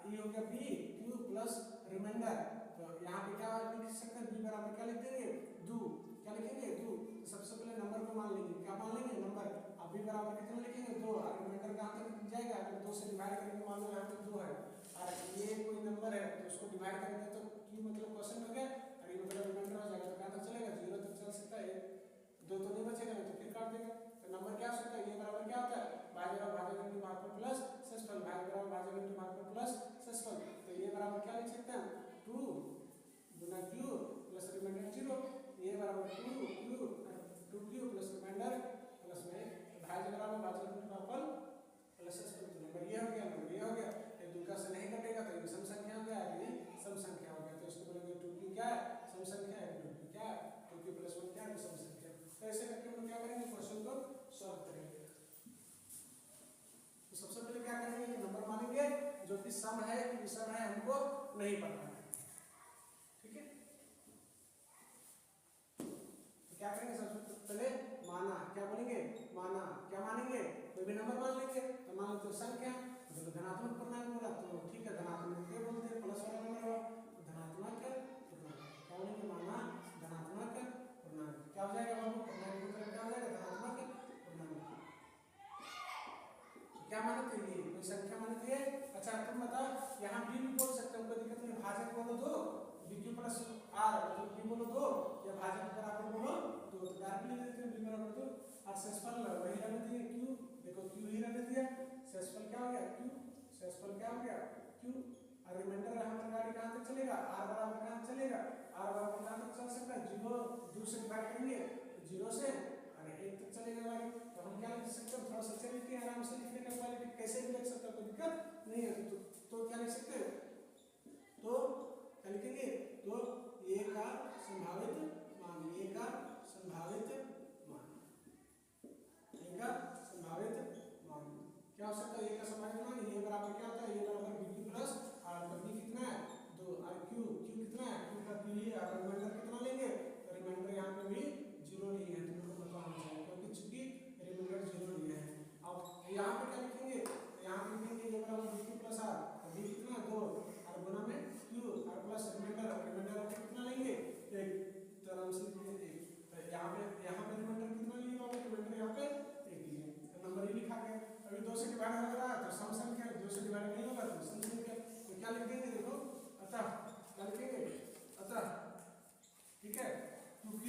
ये हो गया बी क्यू प्लस रिमाइंडर। तो यहाँ पे क्या लिख सकते हैं, बी बराबर क्या लिख देंगे, दो। क्या लिखेंगे, दो। तो सबसे पहले नंबर को मान लेंगे, क्या मान लेंगे, नंबर। अब बी बराबर कितना लिखेंगे, दो। और रिमाइंडर कहाँ तक जाएगा, अगर दो से डिवाइड करेंगे, मान लो यहाँ पे दो है और ये कोई नंबर है तो उसको डिवाइड करेंगे तो क्यू मतलब क्वेश्चन हो गया और ये मतलब रिमाइंडर हो जाएगा। तो कहाँ तक चलेगा, जीरो तक चल सकता है, दो तो नहीं बचेगा, नहीं तो फिर काट देगा। तो नंबर क्या हो सकता है, ये बराबर क्या होता है, भाजक इंटू भागफल प्लस शेषफल, भाजक इंटू भागफल प्लस शेषफल। तो ये बराबर क्या लिख सकते हैं, 2 गुना क्यू प्लस रिमाइंडर 0। ये बराबर 2q प्लस रिमाइंडर प्लस में भाजक इंटू भागफल प्लस शेषफल। तो नंबर ये हो गया, नंबर ये हो गया। ये दो का से नहीं कटेगा तो ये सम संख्या हो गया, ये सम संख्या हो गया। तो इसको बोलेंगे 2q क्या है, सम संख्या है, 2q क्या है, 2q प्लस 1 क्या है, सम संख्या। तो ऐसे करके हम क्या करेंगे, क्वेश्चन को सॉल्व करेंगे। तो सबसे पहले क्या करेंगे कि नंबर मानेंगे जो कि सम है कि विषम है हमको नहीं पता है, ठीक है। तो क्या करेंगे, सबसे पहले माना, क्या बोलेंगे, माना। क्या मानेंगे, कोई भी नंबर मान लेंगे। तो मान लो तो संख्या, तो धनात्मक पूर्णांक बोला तो ठीक है, धनात्मक क्या बोलते हैं, प्लस वाला नंबर हुआ तो धनात्मक पूर्णांक। क्या बोलेंगे, माना धनात्मक पूर्णांक। क्या हो जाएगा बाबू, पूर्णांक मतलब क्या हो जाएगा, धनात्मक पूर्णांक। क्या मानते हैं, ये कोई संख्या मानते हैं। अच्छा तुम बताओ, यहाँ बी भी बोल सकते हो, कोई दिक्कत नहीं। भाजक बोलो 2 bq प्लस आर, मतलब बी बोलो 2 या भाजक बराबर बोलो 2। तो डायरेक्टली लिख देते हैं बी बराबर 2 और शेषफल वही रहने दिए क्यू। देखो क्यू ही रहने दिया, शेषफल क्या हो गया, क्यू। शेषफल क्या हो गया, क्यू। और रिमाइंडर हमारा गाड़ी कहाँ तक चलेगा, आर बराबर कहाँ चलेगा, आर बराबर कहाँ तक चल सकता है, 0 2 से डिवाइड करेंगे तो 0 से अरे 1 तक चलेगा गाड़ी। तो हम क्या लिख सकते हैं, थोड़ा सा चलिए कि आराम से लिखने का क्वालिटी कैसे भी लिख सकते हो, कोई दिक्कत नहीं है। तो क्या लिख सकते हैं, तो क्या लिखेंगे, तो ए का संभावित मान, ए का संभावित मान, ए का संभावित मान क्या हो सकता है, ए का संभावित मान। ये बराबर क्या होता है, ये बराबर bq प्लस आर। पर बी कितना है, 2 और क्यू कितना है, क्यू का क्यू ही। और रिमाइंडर कितना लेंगे, तो रिमाइंडर यहाँ पे भी 0 लिए हैं, तुम लोग को पता होना चाहिए क्योंकि चूंकि रिमाइंडर 0 लिए हैं। अब यहाँ पे क्या लिखेंगे, यहाँ पे लिखेंगे ये बराबर bq प्लस आर, बी कितना 2 और गुना में क्यू और प्लस रिमाइंडर कितना लेंगे, 1। तो आराम से लिखेंगे 1। तो यहाँ पे रिमाइंडर कितना लिए बाबू, रिमाइंडर यहाँ पे 1 लिए। तो नंबर ये लिखा गया। अभी 2 से डिवाइड हो रहा है तो सम संख्या, 2 से डिवाइड नहीं होगा तो सम संख्या। तो क्या लिख देंगे, देखो अतः, क्या लिखेंगे, अतः, ठीक है। 2q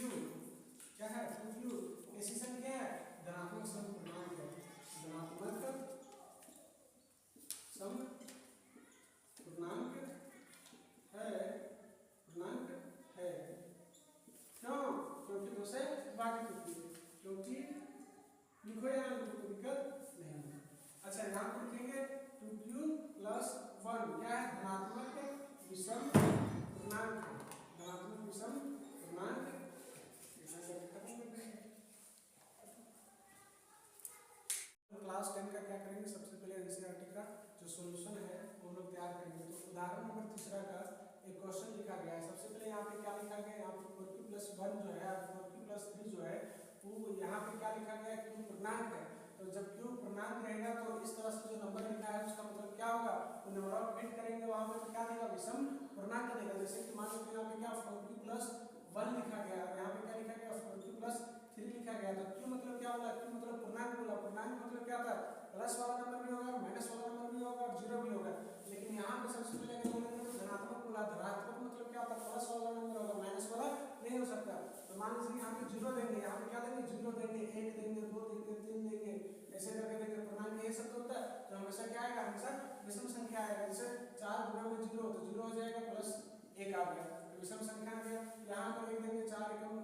क्या है, 2q ऐसी संख्या है, धनात्मक सम पूर्णांक है, धनात्मक सम पूर्णांक है, पूर्णांक है। क्यों, क्योंकि 2 से विभाजित होती है, क्योंकि लिखो या ना लिखो कोई दिक्कत नहीं है। अच्छा यहाँ पर लिखेंगे 2q प्लस 1 क्या है, धनात्मक विषम पूर्णांक, धनात्मक विषम पूर्णांक। क्लास 10 का क्या करेंगे, सबसे पहले एनसीईआरटी का जो सॉल्यूशन है वो हम लोग तैयार करेंगे। तो उदाहरण नंबर 3 का एक क्वेश्चन लिखा गया है। सबसे पहले यहाँ पे क्या लिखा गया है, यहाँ पे 4q प्लस 1 जो है और 4q प्लस 3 जो है वो यहाँ पे क्या लिखा गया है, क्यू पूर्णांक है। तो जब क्यू पूर्णांक रहेगा तो इस तरह से जो नंबर लिखा है उसका मतलब क्या होगा, तो नंबर ऑफ बिट करेंगे वहां पे तो क्या देगा, विषम पूर्णांक देगा। जैसे कि मान लो यहाँ पे क्या 4q प्लस 1 लिखा गया, यहाँ पे क्या लिखा गया 4q प्लस 3 लिखा गया। तो क्यू मतलब क्या होगा, क्यू मतलब पूर्णांक बोला, पूर्णांक मतलब क्या होता है, प्लस वाला नंबर भी होगा, माइनस वाला नंबर भी होगा और 0 भी होगा। लेकिन यहाँ पे सबसे पहले अगर बोलेंगे तो धनात्मक बोला, धनात्मक मतलब क्या होता है, प्लस वाला नंबर होगा, माइनस वाला नहीं हो सकता। तो मान लीजिए यहाँ पे 0 देंगे, यहाँ पे क्या देंगे, 0 देंगे, 1 देंगे, 2 देंगे, 3 देंगे, ऐसे करके देंगे। पूर्णांक ये सब होता है तो हमेशा क्या आएगा, हमेशा विषम संख्या आएगा। जैसे 4 गुना में 0 तो 0 हो जाएगा, प्लस 1 आ गया तो विषम संख्या आ गया। यहाँ पर 1 देंगे, 4 एकम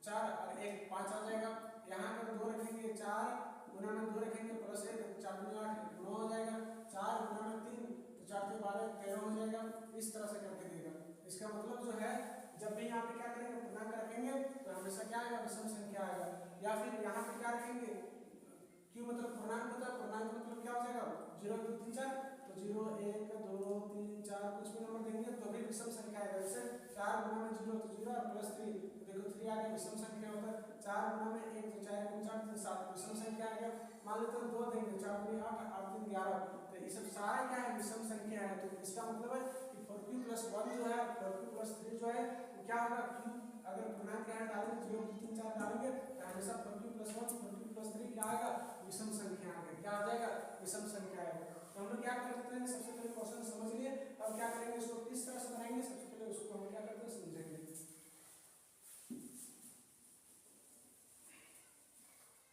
4 और 1 5 आ जाएगा। यहाँ पर 2 रखेंगे, 4 गुना में 2 रखेंगे प्लस 1 4 गुना 8 9 हो जाएगा। 4 गुना में 3 तो 4 से 12 13 हो जाएगा। इस तरह से करके देगा। इसका मतलब जो है जब भी यहाँ पे क्या करेंगे, पूर्णांक रखेंगे तो हमेशा क्या आएगा, विषम संख्या आएगा। या फिर यहाँ पे क्या रखेंगे, क्यों मतलब पूर्णांक होता है, पूर्णांक मतलब क्या हो जाएगा 0 2 3 4 तो तो 0 1 2 3 4 कुछ भी नंबर देंगे तो भी विषम संख्या आएगा। जैसे 4 गुना में 0 तो 0 और प्लस 3 तो देखो 3 आ गया, विषम संख्या होता है। 4 गुना में 1 तो 4 गुना 4 3 7 विषम संख्या आ गया। मान लेते हैं 2 देंगे, 4 गुना 8 8 3 11 तो ये सब सारा क्या है, विषम संख्या है। तो इसका मतलब है कि 4q + 1 जो है 4q + 3 जो है वो क्या होगा, q अगर पूर्णांक यहाँ डालेंगे 0 2 3 4 डालेंगे तो हमेशा 4q + 1 4q + 3 क्या आएगा, विषम संख्या आ गया। क्या हो जाएगा, विषम संख्या आएगा। तो हम लोग क्या कर सकते हैं, सबसे पहले क्वेश्चन समझ लिए, अब क्या करेंगे इसको किस तरह से बनाएंगे, सबसे पहले उसको हम क्या करते हैं समझेंगे।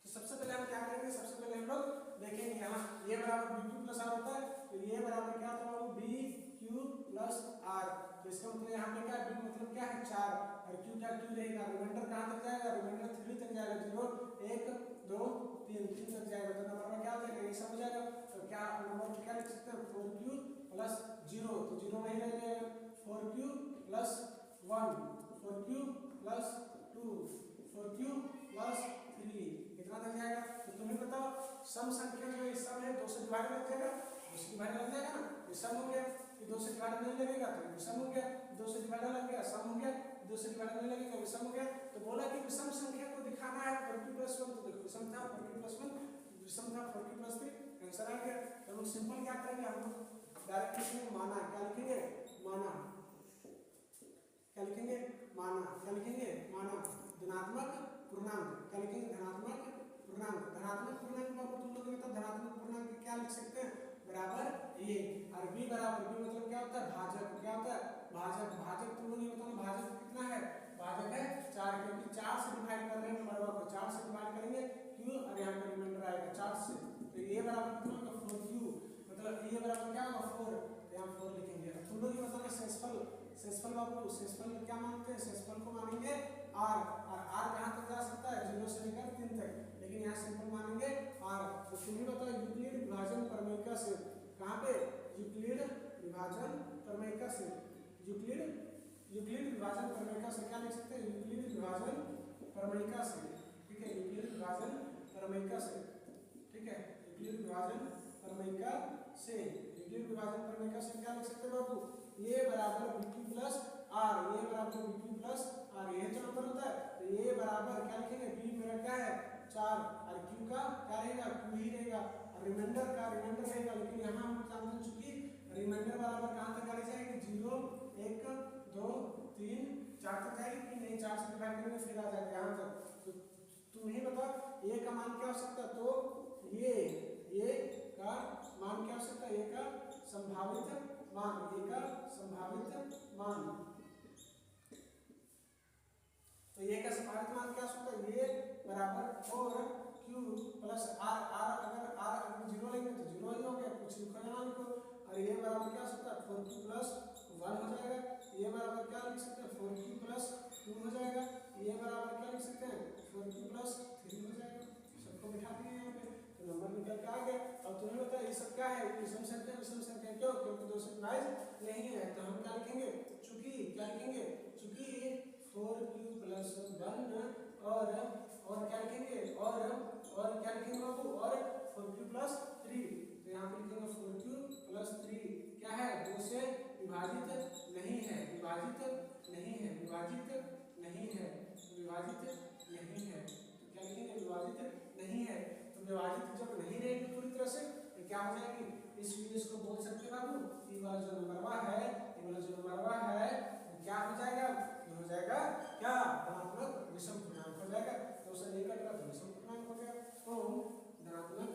तो सबसे पहले हम क्या करेंगे, सबसे पहले हम लोग देखेंगे यहाँ a बराबर bq + r होता है तो a बराबर क्या होता है, bq + r। तो इसका मतलब यहाँ पे क्या है, b मतलब क्या है 4 और q क्या q रहेगा, रिमाइंडर कहाँ तक जाएगा, रिमाइंडर 3 तक जाएगा, 0 1 2 3 3 तक जाएगा। तो नंबर में क्या हो जाएगा, ये सब हो जाएगा। तो क्या नंबर को क्या लिख सकते हैं, 4q + 0 तो 0 नहीं रह जाएगा, 4q + 1 4q + 2 4q + 3 कितना तक जाएगा। तो तुम्हें बताओ सम संख्या जो है सम है 2 से डिवाइड लग जाएगा, 2 से डिवाइड लग जाएगा ना, ये सम हो गया। ये 2 से डिवाइड नहीं लगेगा तो ये सम हो गया, 2 से डिवाइड लग गया सम हो गया, 2 से डिवाइड नहीं लगेगा ये सम हो गया। तो बोला कि विषम संख्या को दिखाना है 4q + 1 तो देखो विषम था 4q + 1 विषम था 4q + 3 आंसर आ गया। तो हम सिंपल क्या करेंगे, हम डायरेक्ट लिखेंगे माना, क्या लिखेंगे माना, क्या लिखेंगे माना, क्या लिखेंगे माना धनात्मक पूर्णांक, क्या लिखेंगे धनात्मक पूर्णांक। धनात्मक पूर्णांक बाबू तुम लोग तो धनात्मक पूर्णांक क्या लिख सकते हैं, बराबर a और b बराबर b मतलब क्या होता है भाजक, क्या होता है भाजक। भाजक तुम लोग ये बताओ भाजक कितना है, भाजक है 4 क्योंकि 4 से डिवाइड कर रहे हैं नंबर को, 4 से डिवाइड करेंगे q और यहाँ पे रिमाइंडर आएगा 4 से। तो a बराबर कितना होगा 4q मतलब a बराबर क्या होगा 4 तो यहाँ 4 लिखेंगे। तुम लोग ये बताओ शेषफल बाबू शेषफल क्या मानते हैं, शेषफल को मानेंगे r और r कहाँ तक जा सकता है 0 से लेकर 3 तक, लेकिन यहाँ सिंपल मानेंगे r। तो तुम्हें बताओ यूक्लिड विभाजन प्रमेय से कहाँ पे, यूक्लिड विभाजन प्रमेय से यूक्लिड विभाजन प्रमेय से क्या लिख सकते हैं, यूक्लिड विभाजन प्रमेय से, ठीक है यूक्लिड विभाजन प्रमेय से, ठीक है यूक्लिड विभाजन प्रमेय से, यूक्लिड विभाजन प्रमेय से क्या लिख सकते हैं बाबू, a बराबर bq + r, a बराबर bq + r ये जो नंबर होता है तो a बराबर क्या लिखेंगे, b मेरा क्या है 4 और q का क्या रहेगा q ही रहेगा और रिमाइंडर का रिमाइंडर रहेगा। लेकिन यहाँ हम जानते हैं चूंकि रिमाइंडर बराबर कहाँ तक गाड़ी जाएगी 0 1 2 3 4 तक जाएगी कि नहीं, 4 से डिवाइड करेंगे फिर आ जाएगा यहाँ तक। तो तुम ही बताओ a का मान क्या हो सकता है, तो ये का मान क्या हो सकता है, a का संभावित मान, a का संभावित मान। तो ये का संभावित मान क्या हो सकता है, ये बराबर 4q + r, अगर r 0 लेंगे तो 0 ही हो गया, कुछ लिखो या ना लिखो। और ये बराबर क्या हो सकता है 4q + 1 हो जाएगा, ये बराबर क्या लिख सकते हैं 4q + 2 हो जाएगा, ये बराबर क्या लिख सकते हैं 4q + 3 हो जाएगा। सबको बिठा दिए यहाँ पे तो नंबर निकल के आ गया। अब तुम्हें बता ये सब क्या है, विषम संख्या क्यों, क्योंकि 2 से डिवाइड नहीं है तो हम क्या लिखेंगे, चूंकि क्या लिखेंगे, चूंकि 4q + 1 और क्या लिखेंगे और क्या लिखेंगे बाबू, और 4q + 3 तो यहाँ पे लिखेंगे 4q + 3 क्या है 2 से विभाजित नहीं है, विभाजित नहीं है, विभाजित नहीं है, विभाजित नहीं है। तो क्या लिखेंगे विभाजित नहीं है। तो विभाजित जब नहीं रहेगी पूरी तरह से तो क्या हो जाएगी, इसको बोल सकते हैं बाबू ये वाला जो नंबरवा है, ये वाला जो नंबरवा है क्या हो जाएगा, ये हो जाएगा क्या धनात्मक विषम पूर्णांक हो जाएगा। 2 से नहीं कट रहा तो विषम पूर्णांक हो गया। तो धनात्मक